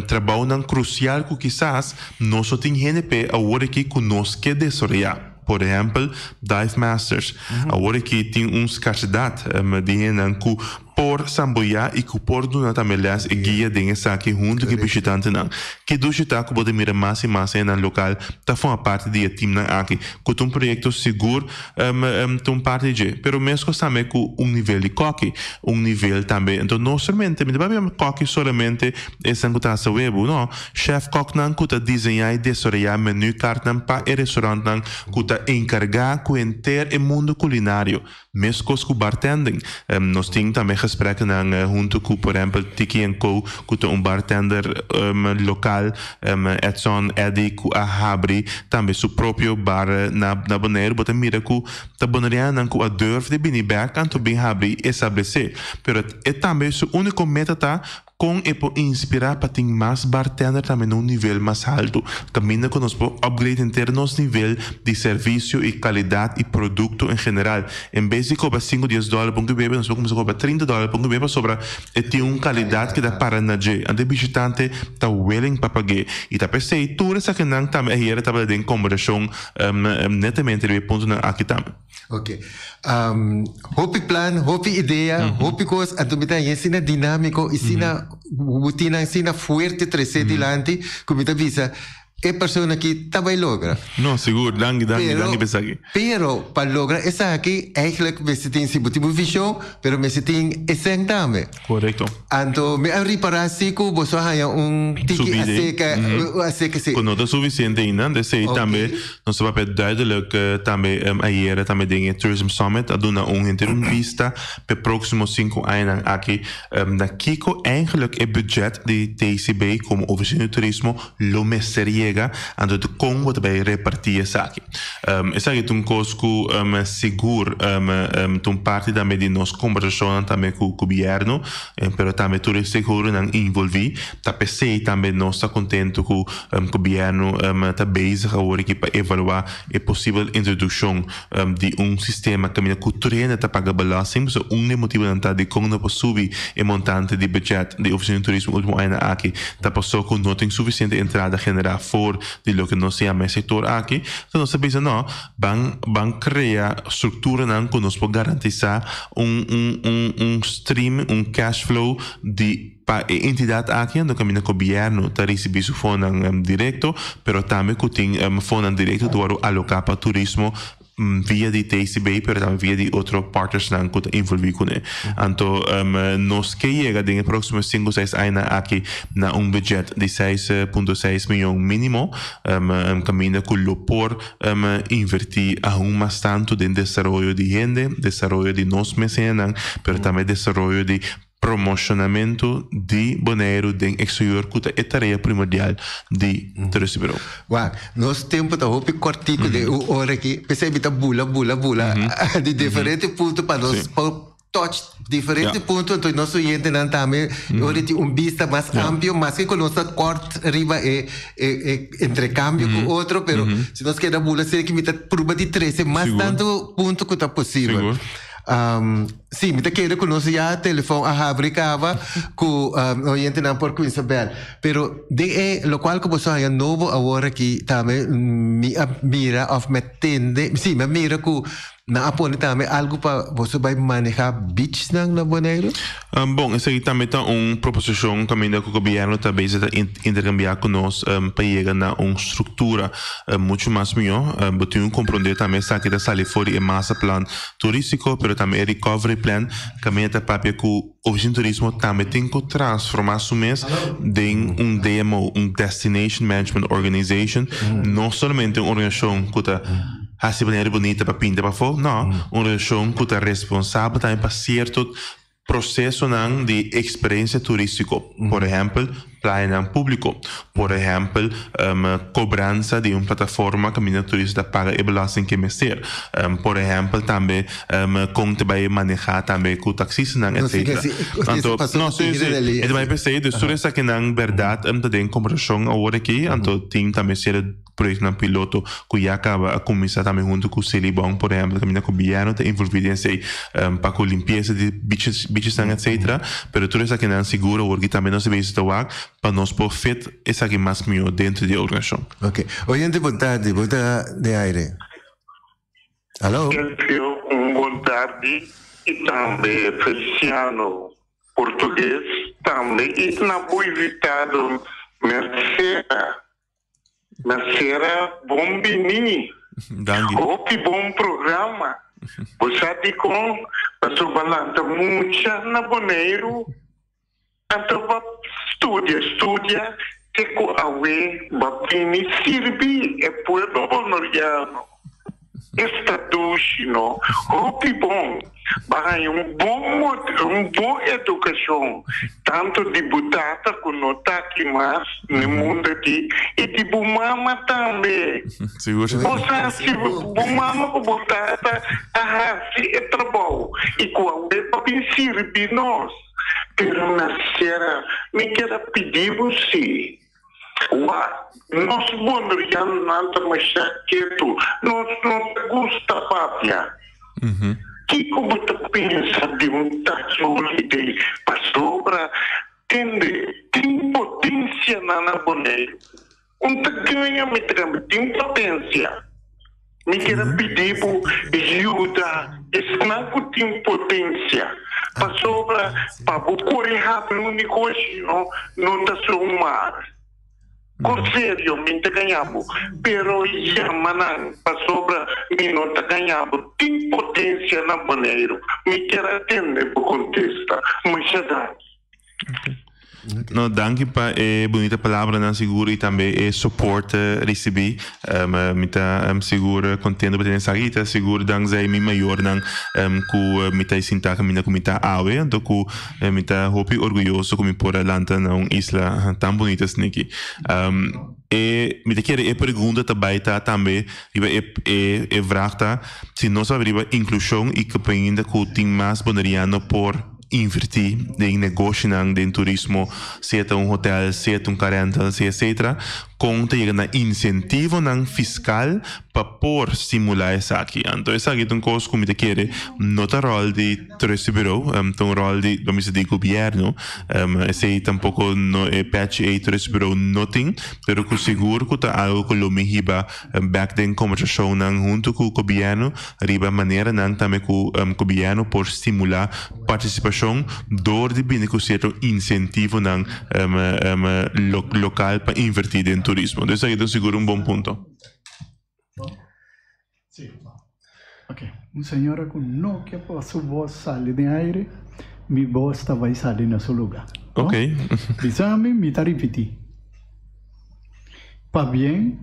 trabalho não crucial que quizás nós só temos GNP agora que conosco que desarrollar por exemplo dive masters agora que tem escassidade de que por samboia e que por do também e guia de essa aqui junto que visitante não que do está que pode mirar mais e mais no local tá forma parte de time na aqui que um projeto seguro tem parte de pero mesmo também com nível de coque nível também então não somente me deve coque somente essa que tá web não chef coque não que tá desenhar e desenhar menu carte não para restaurante não que tá encarregar com inteiro o mundo culinário mesmo com bartending nós temos também gesprekken junto com, por exemplo, Tiki & Co, com bartender local, Edson Eddie, com a Habri, também seu próprio bar na Bonaire, mas mira que a Bonaireana com a durf de Biniberg, canto bem Habri estabelecer. Pero é também o único meta com e por inspirar para ter mais bartender também num nível mais alto. Caminha conosco upgrade em termos nível de serviço e qualidade e produto em geral. Em vez de cobrar $5-10 por um bebê, nós vamos começar a cobrar $30 por um bebê sobre e ter uma qualidade que dá para nager. Ante visitante está willing para pagar. E tá pensei, tudo isso que não também aí era estava em conversão netamente de ponto na aqui também. Ok. Hopi plan, hopi ideia, hopi coisa, então me dá ensina dinâmico, ensina rotina, ensina forte, trecete dilante, como me avisa. É pessoa que também logra. Não, seguro, dangue pensar aqui. Pero, para lograr essa aqui, eigenlijk, você tem sim uma visão, pero você tem esse também. Correto. Então, me reparar se que você tem tiki a seca. Quando não é suficiente ainda, desse também, nós vamos ver duidelijk também, ayer também tem Tourism Summit, a dar entrevista para próximos 5 anos aqui, na Kiko, eigenlijk é budget de TCB como oficina de turismo, lo messeria ando de Congo também repartir essa aqui. Essa aqui é um cosco seguro, um parte também de nossa conversação também com o governo, pero também tudo seguro não envolvi. Tá pensei também nós está contente com o governo tá base agora aqui para evaluar a possível introdução de sistema que a cultura tá paga belasting, so motivo não tá de como não subir o montante de budget de oficina de turismo último ano aqui, tá passou com não tem suficiente entrada general de lo que nos llama el sector aquí, entonces se piensa, no, van crear estructura que nos puede garantizar un stream, un cash flow de para entidade aqui no caminho do governo está recebendo su fundo direto, pero também que tem fundo direto do alocar para turismo via de TCB, pero também via de outros partners que estão envolvidos com ele. Então, nós que chega nos próximos 5-6 anos aqui na budget de 6.6 milhões mínimo, caminho com o por invertir aún mais tanto em desenvolvimento de gente, desenvolvimento de nós mecenas, pero também desenvolvimento de promocionamento de Bonaire de exterior, que é tarefa primordial de Turismo. Uau, nosso tempo está um pouco cortico de hora aqui, percebe que bula, de diferentes pontos para nós, touch diferentes pontos, então nosso cliente não também, agora tem vista mais amplo, mas que com nossa corte arriba é intercâmbio com outro, pero se nós queremos bula, seria que me dá prova de 13, mas tanto ponto que está possível. Sim, me quero conhecer já telefone a fabricava com o gente não por Isabel, pero de lo qual que você é novo agora que também me mira of me tende, sim, me mira com na apone também algo para você vai manejar beach na Bonaire? Bom, essa aí também está uma proposição caminho que o governo também está intercambiar conosco para chegar a uma estrutura muito mais melhor. Tem compreender também que está saindo fora e massa plan turístico, pero também recovery plan caminho está para que o turismo também tem que transformar su mês em DMO, Destination Management Organization, não somente uma organização que está assim maneira bonita para pintar para fora, não, uma organização que está responsável também para certo processo de experiência turística, por exemplo, playa público, por exemplo, cobrança de uma plataforma que a turista paga e belasting que meter, por exemplo, também como vai manejar também com taxistas, etc. Então, não, sim, é mais pensei de tudo isso que na verdade tem comparação agora aqui, então tem também ser projeto piloto que já acaba a começar também junto com o Celibon, por exemplo, que o governo está envolvido em sei para a limpeza de beaches, etc. Pero tudo isso que não segura, porque também não se vê isso para nós por feito essa que mais melhor dentro da organização. Ok. Oyente, boa tarde de aire. Alô? Boa tarde e também Feliciano português também e na boa invitado Mercedes Bombini. Que bom programa. Você tem com a sua balança muita na Bonaire. Então, estudia, que com a UE, Babini, Sirbi, é pueblo bonoriano. Estadual, que bom. Vai uma boa educação, tanto de butata como não está aqui mais no mundo aqui, e de bumama também. Você se bumama com butata, é trabalho, e com a web para servir nós. pero na sera me quero pedir você. Nós podemos não mexer quieto, nós não gusta papia. Que como tu pensa de taxolide para sobra, tem potência na boneira. Ganha me tem potência. Me quero pedir ajuda, esse tem potência. Para sobra, para correr rápido no negócio, não está somar. Com sério, me ganhamos. Pero já, manan, para sobra, me não está ganhando. Tem potência na maneira. Me quero atender para contestar. Mas já dá. No, danke pa bonita palavra na seguro e também suporte recebi. Me tá seguro contento por ter saída, seguro dankzij mi maior nang ku me tá sinta camina ku me tá awe, então ku me tá hopi orgulhoso ku me por alanta na isla tão bonita sniki. E me te quer pergunta também tá também vraag se nós abrir inclusão e que ainda ku tem mais bonariano por invertir em negócio em turismo, seja hotel, seja rental, etc. Com te na incentivo fiscal para por estimular isso aqui. Então, isso aqui é uma coisa que me quer não é rol de Tourist Bureau, é um rol de, vamos dizer, governo. Esse tampouco não é patch a Tourist Bureau não tem, pero que seguro que tá algo que lo me hiba back then conversação junto com o governo, riba maneira também com o governo por estimular participação door de binnenkort incentivo local para invertir em turismo. Então, isso aqui é seguro bom ponto. Sim. Ok. Senhora que não quer para sua voz sair de aire, minha voz vai sair no seu lugar. Ok. Bisame me tá repetir. Para bem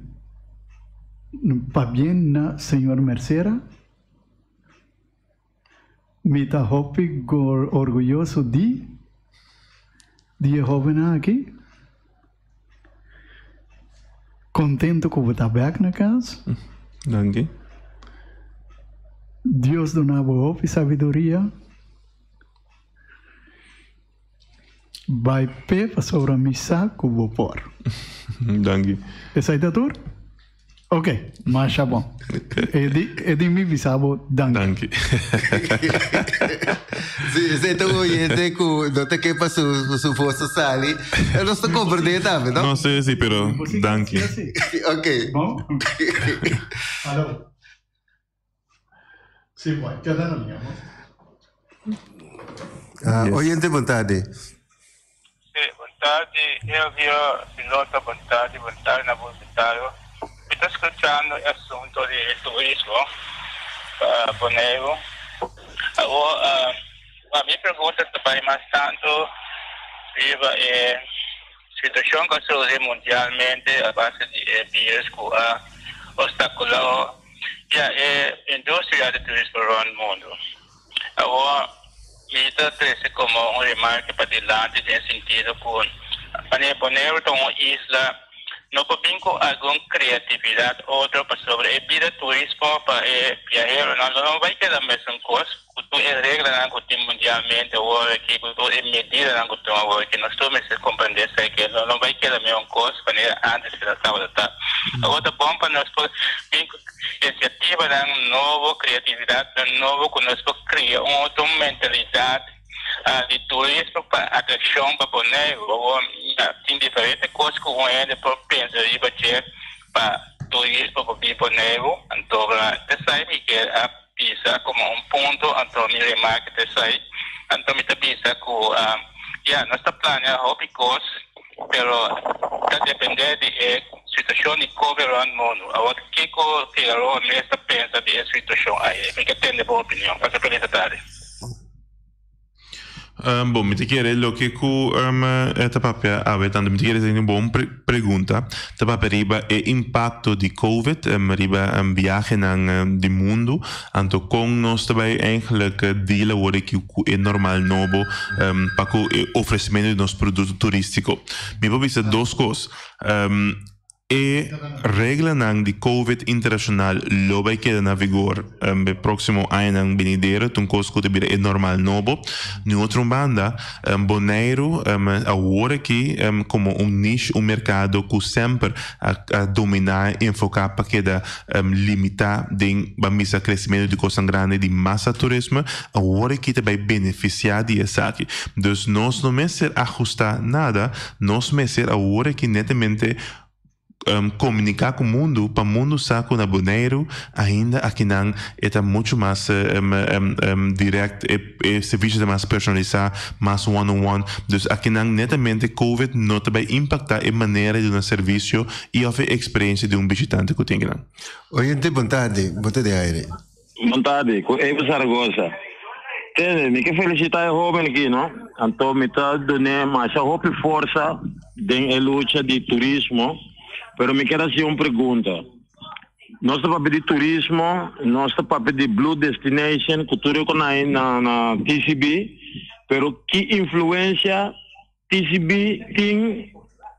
na senhora Mercera, me tá orgulhoso de jovem aqui. Contento com o tabaco na casa. Danke. Deus donava hope e sabedoria. Vai pé para sobre a missa que vou pôr. Danke. Essa é a tudo? Ok, mas tá bom. É de mim visavo, danke. Se então oyente que não te que passou su fosse sali, eu não estou compreendendo também, não? Não sei se, pero danke. Ok. Bom? Alô? Sim, vai. Já dá na linha, oyente, boa tarde. Boa tarde. Eu vi o piloto, boa tarde na voluntário. Estou escutando o assunto de turismo Bonaire. Agora, a minha pergunta também mais tanto viva é situação que surge mundialmente a base de vírus que obstaculou a indústria de turismo no mundo. Agora, me interessa como uma remarca para adelante nesse sentido que Bonaire é uma isla não podemos alguma criatividade outra para sobre a vida turismo para viajeiro não vai ter a mesma coisa que é regra que tem mundialmente agora que é medida que tem agora que nós estamos a compreender que não vai ter a mesma coisa para antes da sábado agora bom para nós iniciativa nova criatividade novo que nós criar uma outra mentalidade de turismo para atração para Bonaire tem diferentes coisas que o ente por pensar e bater para turismo para Bonaire então sai que a pisa como ponto então me remarca sai então me pisa que nós está planeando hobby course pero está depender de situação de cover no mundo agora que a mesa pensa de situação aí porque tem de boa opinião para a tarde. Bom, me te quer lo que ku esta papia ave tanto me quer uma boa pergunta. Ta papia riba é impacto de COVID riba viagem de mundo, anto com nós também eigenlijk delen worden que é normal novo para o oferecimento de nosso produto turístico. Me vou dizer duas coisas. e regra nang di COVID internacional lo vai queda na vigor be próximo ano nang venidero tun cosco de bira é normal novo no outro banda Bonaire agora que como niche mercado que sempre a dominar enfocar para queda limitar de bamisa crescimento de coisa grande de massa turismo agora que vai beneficiar de essa aqui dus nós não me ser ajustar nada nós me ser agora que netamente comunicar com o mundo para o mundo saco na Bonaire ainda aqui não é muito mais direct e serviço mais personalizado mais one-on-one dus aqui não netamente COVID não vai impactar a maneira de um serviço e a experiência de visitante que tem lá. Oyente, vontade aire. Vontade, Evo Zaragoza. Me que felicitar o jovem aqui, não? Então, me está dando mais hope e força em luta de turismo. Pero me quero fazer uma pergunta. Nós estamos para pedir turismo, nós estamos para pedir Blue Destination, cultura na TCB, pero que influência TCB tem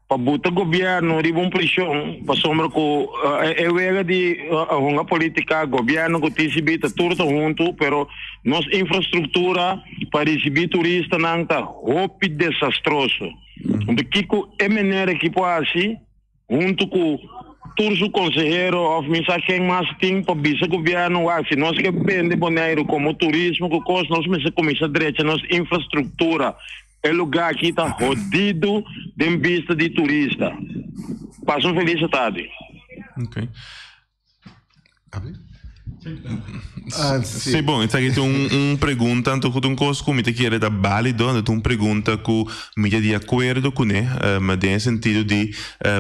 para botar o governo de uma pressão para sombra com é vega de uma política governo com TCB está tudo junto, pero nossa infraestrutura para receber turista não está roupa desastroso. Então que é maneira que pode junto com todos os conselheiros, of mensagem mais tem para o governo, se nós que vende Bonaire como turismo, que nós começamos a direita, nossa infraestrutura, é lugar que está rodido de vista de turista. Passa uma feliz tarde. Ok. Sim, bom, então aqui tem pergunta, então que um coisa que me quer dar válido, então pergunta que me de acordo com né, mas tem sentido de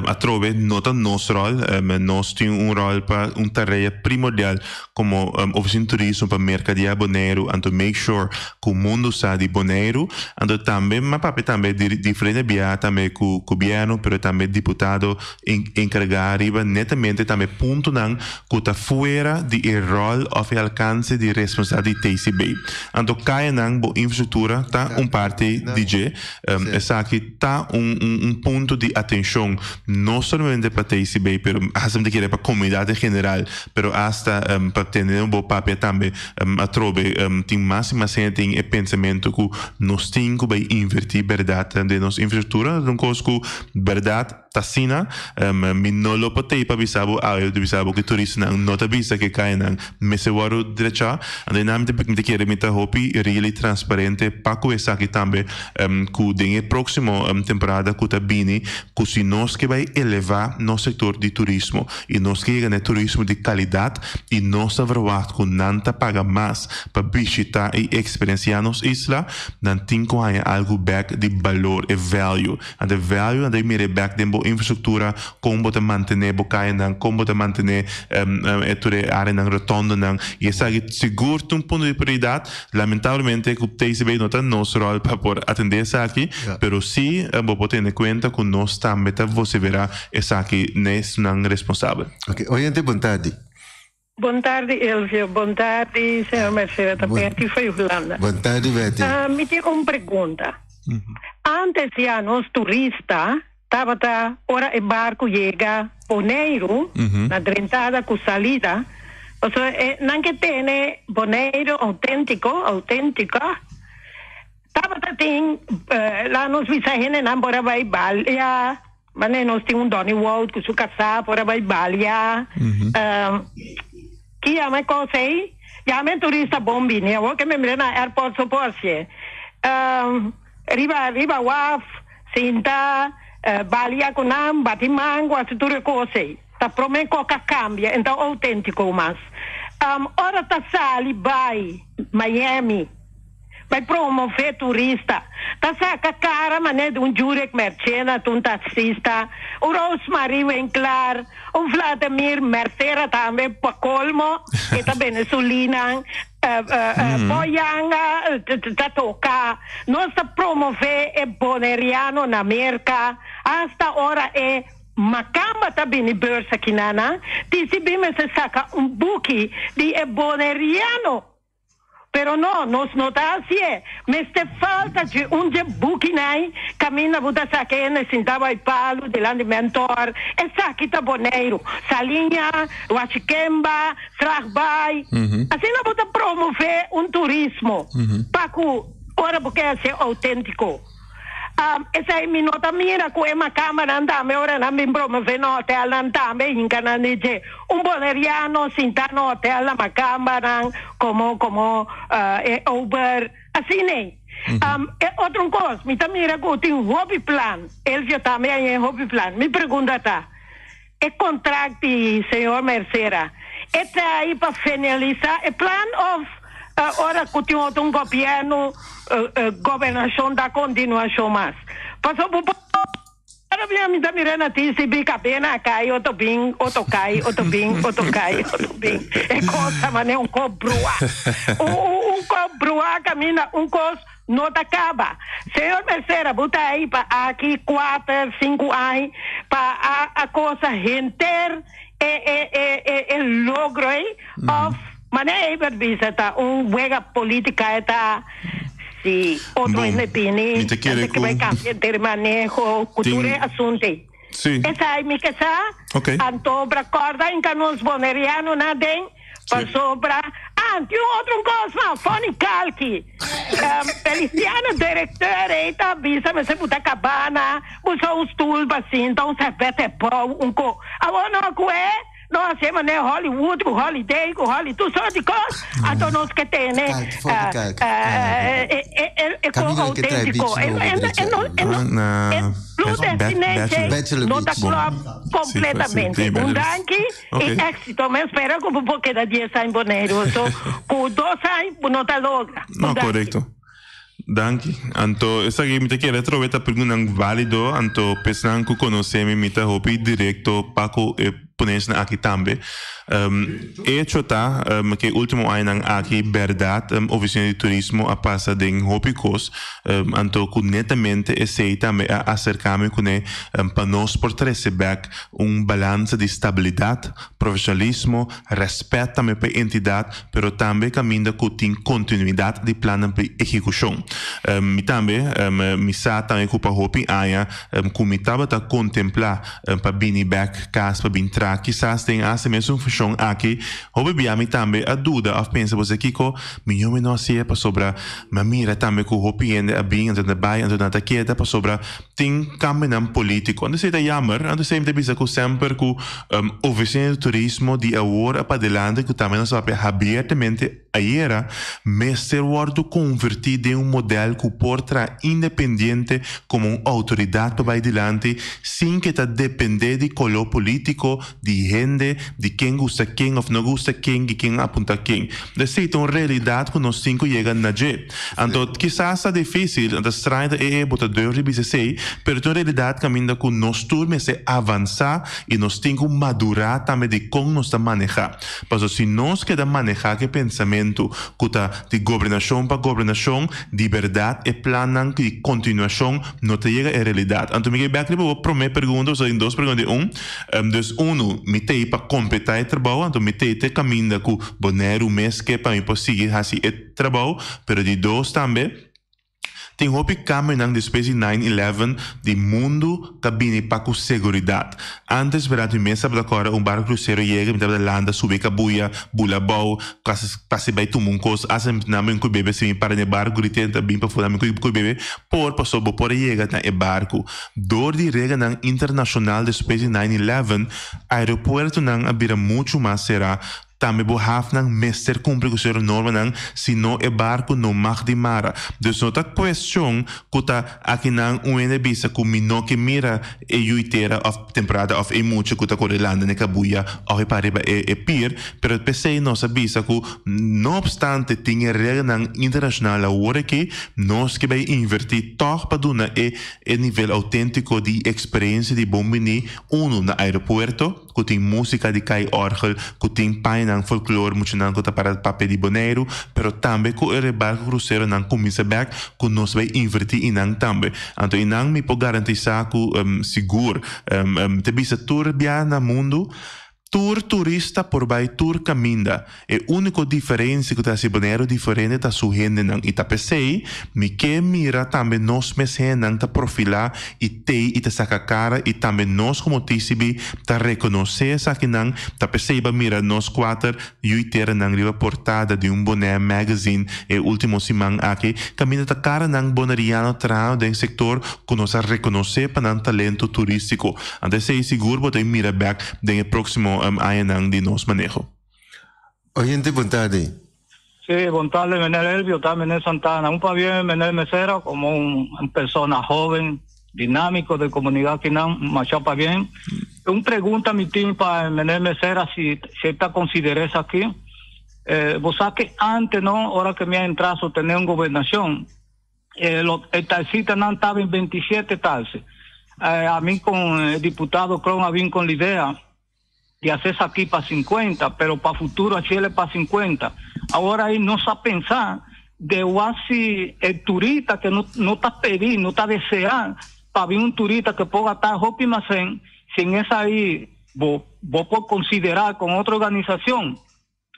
atrove nota nosso rol, nós temos rol para tarefa primordial como oficina turismo para mercadear Bonaire, então make sure que o mundo sabe de Bonaire, então também, mas papai também diferente via também com o governo, pero também deputado encarregar arriba netamente também ponto não que está fora de rol of alcance de responsabilidade TCB. Então, cai na infraestrutura, tá parte DJ, essa aqui tá ponto de atenção, não somente para TCB, pero hasta de para a comunidade em geral, pero hasta para ter um bom papel também, a trobe, tem máxima gente tem pensamento que nós temos que invertir verdade de nossa infraestrutura, então, coisa que verdade Tassina, mi non lo potei para bisabo, eu bisabo que turista não te bisa que cai não, me se waru direcha, ande nam te querer me hopi really transparente para que essa aqui também, que dengue próximo temporada que tá bini, que se nós que vai elevar no setor de turismo e nós que ganha turismo de qualidade e nós avroat que não te paga mais para visitar e experienciar nos isla, não tem que ganhar algo back de valor e value, ande value ande mire back de infraestrutura, como te manter bocaia não, como te manter área não rotonda não, e essa aqui seguro um ponto de prioridade, lamentavelmente que o TCB não está nosso rol para por atender essa aqui, pero sim vou ter em conta que nós também você verá essa aqui não responsável. Ok, oyente, boa tarde. Boa tarde, Elvio. Boa tarde, senhor Mercedes. Também aqui foi Holanda. Boa tarde, Betty. Me tem uma pergunta. Antes já nós turistas estava hora o barco chega Bonaire na entrada com salida, ou seja, não que tem Bonaire autêntica. Estava tem lá nos visagem não bora vai balha, mas nós tem Donny Walt com sua casa bora vai balha. Que é uma coisa aí, já me turista bombini, eu que me lembro na airport só pode ser. Riba waf, sinta balia com nam, batimango, as tudo coisa. Tá prometo que cambia, então autêntico mas. Ora tá sali vai Miami, vai promover turista. Tá saca cara mané de Jurek Merchena, um taxista, o Rosemary Winkler, o Vladimir Mercera também para colmo, e também Venezuela. Boyanga tá tocar, nós promover é boneriano na América, hasta hora é macamba também em bolsa aqui nana, se saca book de é boneriano, Pero no, nos nota assim, mas te falta de booking aí, caminha buta saque sentava e palo delante do mentor, essa aqui tá boneiro, salinha, Huachikemba, Strachbai, assim não buta promover turismo, para que ora porque é ser autêntico. Essa é minha nota mira com uma câmera andame ora não me promover no hotel andame encara nije boneriano sinta no hotel uma câmera como Uber assim né outra coisa me tá mira com tem hobby plan ele já também é hobby plan me pergunta tá é contrato senhor Mercera é aí para finalizar é plan of ora que tem outro governo governação da continuação mais passou por para minha me mirando ti se bica pena cai outro bem é coisa mas é cobrua cobrua caminha coisa não acaba senhor Mercera bota aí para aqui 4, 5 anos para a coisa render é logro of mas é verdade tá buena política tá se outro independente que vai cambiar de manejo cultura assunto essa é minha casa antobra corda em canos boneriano nada para sobra tem outro coisa fone calque Feliciano diretor eita avisa mas se puta cabana usa os tools assim então se vete pau agora não é nós temos né Hollywood, Holiday, tudo só de coisa. Então nós que tem né é autêntico. Não está completamente. Danke e éxito. Mas espera que um pouco da dia sai boneiro. Com 2 anos não está logra. Não, correto. Danke. Anto, essa aqui me te quer troveta pergunta válido. Anto, pensando que conhecemos me te hopi direto Paco ponente aqui também. Hecho tá que último ano aqui verdade oficina de turismo a passa de Hopicos anto que netamente aceita me acercar-me com para nós por receber balança de estabilidade, profissionalismo, respeito também para a entidade, pero também caminha com continuidade de plano para execução. Me também me sa também com para Hopi aia como me estava a contemplar para bini back cas para bin tra quizás tem essa mesma função aqui Hopi também a dúvida of pensa você Kiko minha não se é para sobra mas mira também com Hopi a bem antes da baia antes da taqueta para sobra tem caminham político onde se dá jammer onde sempre bisa com sempre com oficina de turismo de agora para adelante que também nós vamos abertamente era mestre wordo convertido em modelo que porta independente como autoridade para adelante sem que ta depender de color político de gente de quem gusta quem ou não gusta quem e quem apunta quem dessa uma realidade que nós cinco chegamos na gente então quizás é difícil a estrada botar 2016 pero a realidade caminha com nós turmas é avançar e nós temos que madurar também de como nós manejar porque se nós queremos manejar que pensamento que de governação para governação de verdade e plano de continuação não te chega a realidade então me quero vou prometer perguntas em 2 perguntas dus me tem para completar o trabalho então me tem caminho com boneiro mês que para me conseguir fazer o trabalho pero de 2 também tem hopi caminhando depois de 9/11 de mundo cabine para com segurança. Antes durante o mês de agora barco cruzeiro chega me da landa subir cabuia bulabau quase vai tomar coisa assim não com bebê se me para no barco gritando bem para fora com bebê por passou por chega na barco dor de rega na internacional depois de 9/11 aeroporto não abrirá muito mais será também vou hafnang mestre cumprir com sua norma nang se não é barco não mag de mara dus não tá questão que tá aqui nang bisa com mino que mira e yuitera of temporada of muito que tá correlando na cabuia ou pariba e pier pero pensei não sabia que não obstante tinha regra nang internacional agora que nós que vai invertir toch para dar e nível autêntico de experiência de bombini no aeroporto que tem música de cai orgel que tem pai nang folclore muito nang que para papel de boneiro pero também que o barco cruzeiro nang começa back que nós vai invertir nang também então nang me pode garantir que seguro te bisa turbia na mundo tour turista por vai tour caminda. E único diferença que tá se Bonaire diferente tá surgindo nang Itapecei, me que mira também nós mesmo nang tá profilar e te saca cara e também nós como TCB tá reconhecer essa que nang tá perceba mira nós quatro yuitera nang riva portada de Bonaire magazine e último simang aqui caminha tá cara nang bonariano trao den sector que nós reconhecer para nang talento turístico. Antes sei seguro botar mira back den próximo año de nos manejo. Oyente, buenas tardes. Sí, buenas tardes, Menel Elvio, también Menel Santana. Un bien, Menel Mesera, como una persona joven, dinámico de comunidad Quinán, machapa bien. Una pregunta, mi team, para Menel Mesera, si está considera eso aquí. Vos sabés que antes, ¿no? Ahora que me ha entrado a tener una gobernación, el talcita no estaba en 27 talces. A mí con el diputado Cron, había con la idea de hacer aquí para 50, pero para futuro Chile para 50. Ahora ahí no sabe pensar de si el turista que no está pedindo, no está deseando para ver un turista que pueda estar hopi macén, sin esa ahí, vos por considerar con otra organización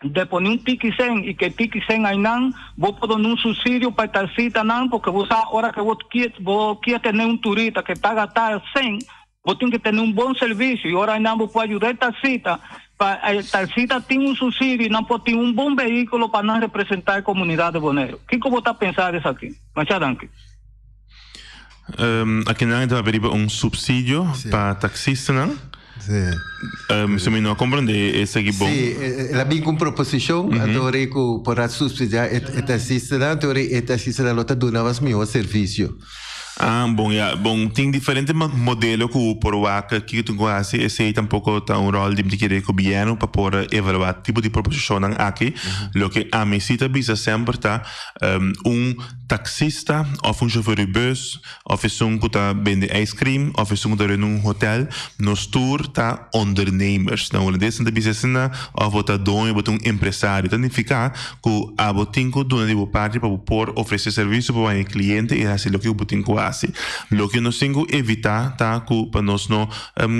de poner un tiquicén y que tiquicén ahí nan, vos podés un subsidio para tal cita nan, porque vos ahora que vos quieres tener un turista que está gastando 100, vos tienes que tener un buen servicio y ahora no vos puede ayudar a tal cita tiene un subsidio y no puede tener un buen vehículo para no representar la comunidad de Bonaire. ¿Qué vos estás pensando eso aquí? Muchas gracias. Aquí no hay un subsidio para taxistas, ¿no? Sí. Se me no comprende esse aqui bom. Sí, la vi con proposición, adoro que para subsidiar esta sistema, adoro esta sistema lo está dando más mejor servicio. Bom, bom, tem diferentes modelos que por o que tu conhece, esse aí tampouco tá rol de querer que o governo para por evaluar tipo de proposição aqui, lo que a mim cita bisa sempre tá taxista, of chauffeur de bus, of que tá vende ice cream, of que tá em hotel, nos tour tá ondernemers. Não, o desse da bisa of tá dono, bota empresário, tá significa que a botinco dona de parte para por oferecer serviço para o cliente e assim lo que o botinco lo que nós temos que evitar tá que para nós não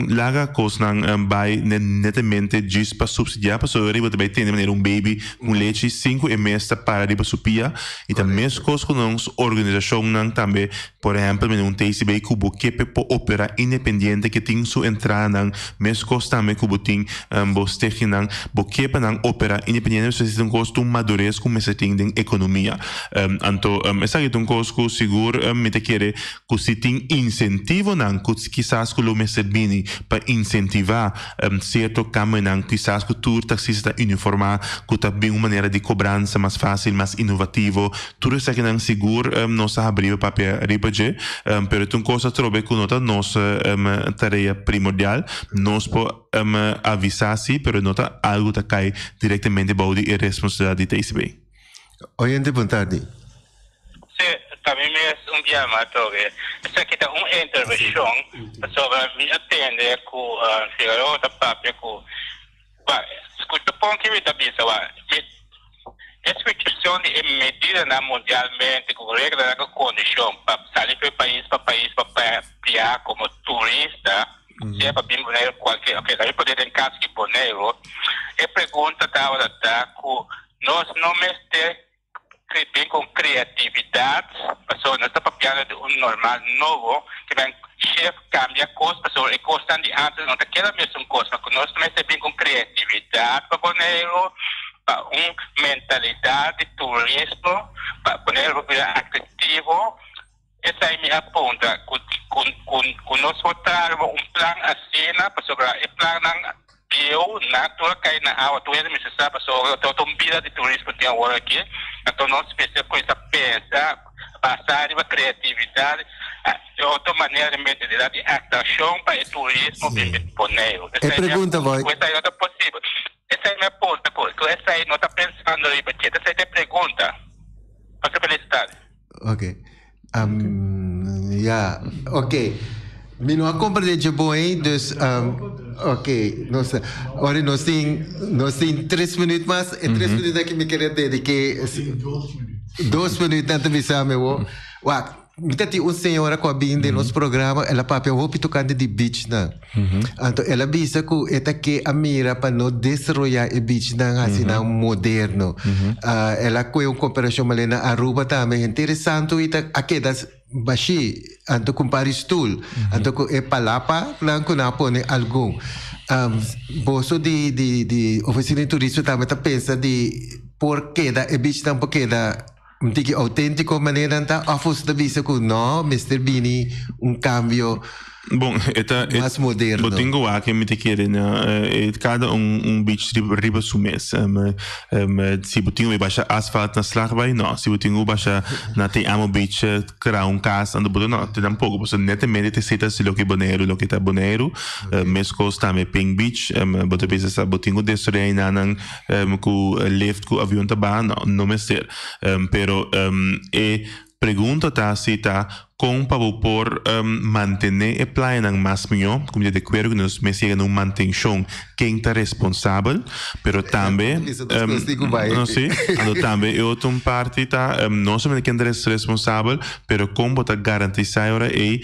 laga coisas não vai netamente diz para subsidiar para sobre você vai ter baby com leite 5 meses para riba supia e também as coisas que nós organização não também por exemplo TCB que pode operar independente que tem sua entrada não mes coisas também que tem você tem não que para operar independente você tem custo madurez como você tem em economia então essa é coisa que seguro me te querer que se tem incentivo não que quizás que o me servini para incentivar certo caminho não quizás que tu taxista uniformar que também uma maneira de cobrança mais fácil mais inovativo tudo isso que não seguro nós abrir papel ribaje pero tu coisa trobe que nota nossa tarefa primordial nós po avisar sim pero nota algo que cai diretamente bode e responsabilidade de TCB. Oyente, boa tarde. Também é dia matou essa aqui tá uma intervenção sobre me atender com Figaro da papel com escuta ponto que está bisa essa questão de medida na mundialmente com regra da condição para sair para país para criar como turista se é para bem Bonaire qualquer aí poder em caso de Bonaire e pergunta tá com nós não mestre bem com criatividade, pessoa não está papiando de normal novo, que vem chefe cambia coisa, pessoa e coisa de antes não está aquela mesma coisa, mas nós também bem com criatividade para Bonaire, para mentalidade de turismo, para Bonaire atrativo. Essa é minha ponta, com nós votar plano assim, pessoa e plano eu na tua cai na água tu és necessário sobre a vida de turismo tem agora aqui então nós precisamos coisa pensa passar a criatividade de outra maneira de mentalidade de atração para o turismo bem Bonaire. É pergunta vai essa é outra possível essa é minha ponta essa aí não está pensando aí porque essa é a pergunta possibilidade. Ok ok me não compreende bem dus ok agora nós tem 3 minutos mais e 3 minutos que me queria dedicar 2 minutos antes de avisar meu tem uma senhora que vem de nosso programa, ela papel hopi tocando de beach na. Então ela visa que a mira para não destruir o beach na assim na moderno. Ela com comparação malena Aruba também interessante e aqui das baixi, então compare stool, então é palapa, lá que não põe algum. Boso de oficina de turismo também tá pensa de por que da o beach não porque da Mtiki autêntico maneira então a fosse da vista que não, Mr. Bini, cambio Bom, mais moderno. Botingo aqui me te querem, cada beach riba su mês. Se botingo me baixa asfalto na slagbai, não. Se botingo baixa na te amo beach criar casa, ando boto não, te dá pouco, porque netamente te cita se lo que Bonaire, lo que tá Bonaire, mês costa me Pink Beach, boto pensa sa botingo destruir na nang ku lift ku avião tá não me ser. Pero pergunta tá se tá com para por manter a praia nang mas melhor, como de acordo que nós me siga numa manutenção quem está responsável, pero também não sei, também eu tô parte tá não somente quem é responsável, pero como tá garantizar agora que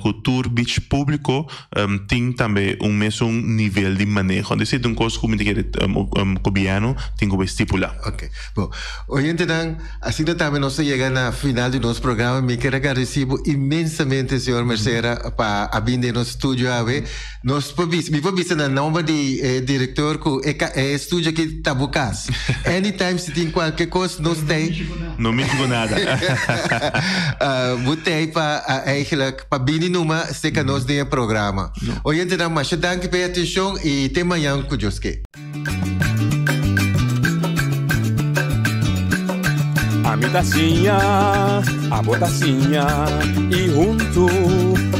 o tour beach público tem também mesmo nível de manejo, de ser coisa como de que governo tem que estipular. Ok, bom, hoje então assim também nós chegamos na final do nosso programa, me quero agradecer imensamente, senhor Mercera, para a vinda no estúdio ave. Nós me publica na nome de diretor que é estúdio aqui Tabucas. Anytime se tem qualquer coisa, nós tem. Não me digo nada. Botei para eigenlijk para vir numa se que nós tem programa. Hoje então, mas danke pela atenção e até amanhã com Joske. A mi tacinha, a botacinha e junto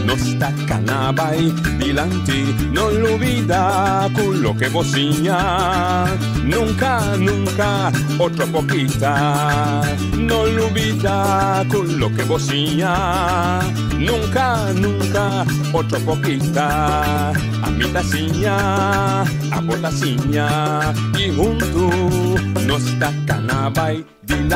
nos tacanabay dilante, no olvida con lo que bocinha. Nunca, nunca, otro poquita, no olvida con lo que bocinha. Nunca, nunca, otro poquita. A mi tacinha, a botacinha y junto nos tacanabay dilante.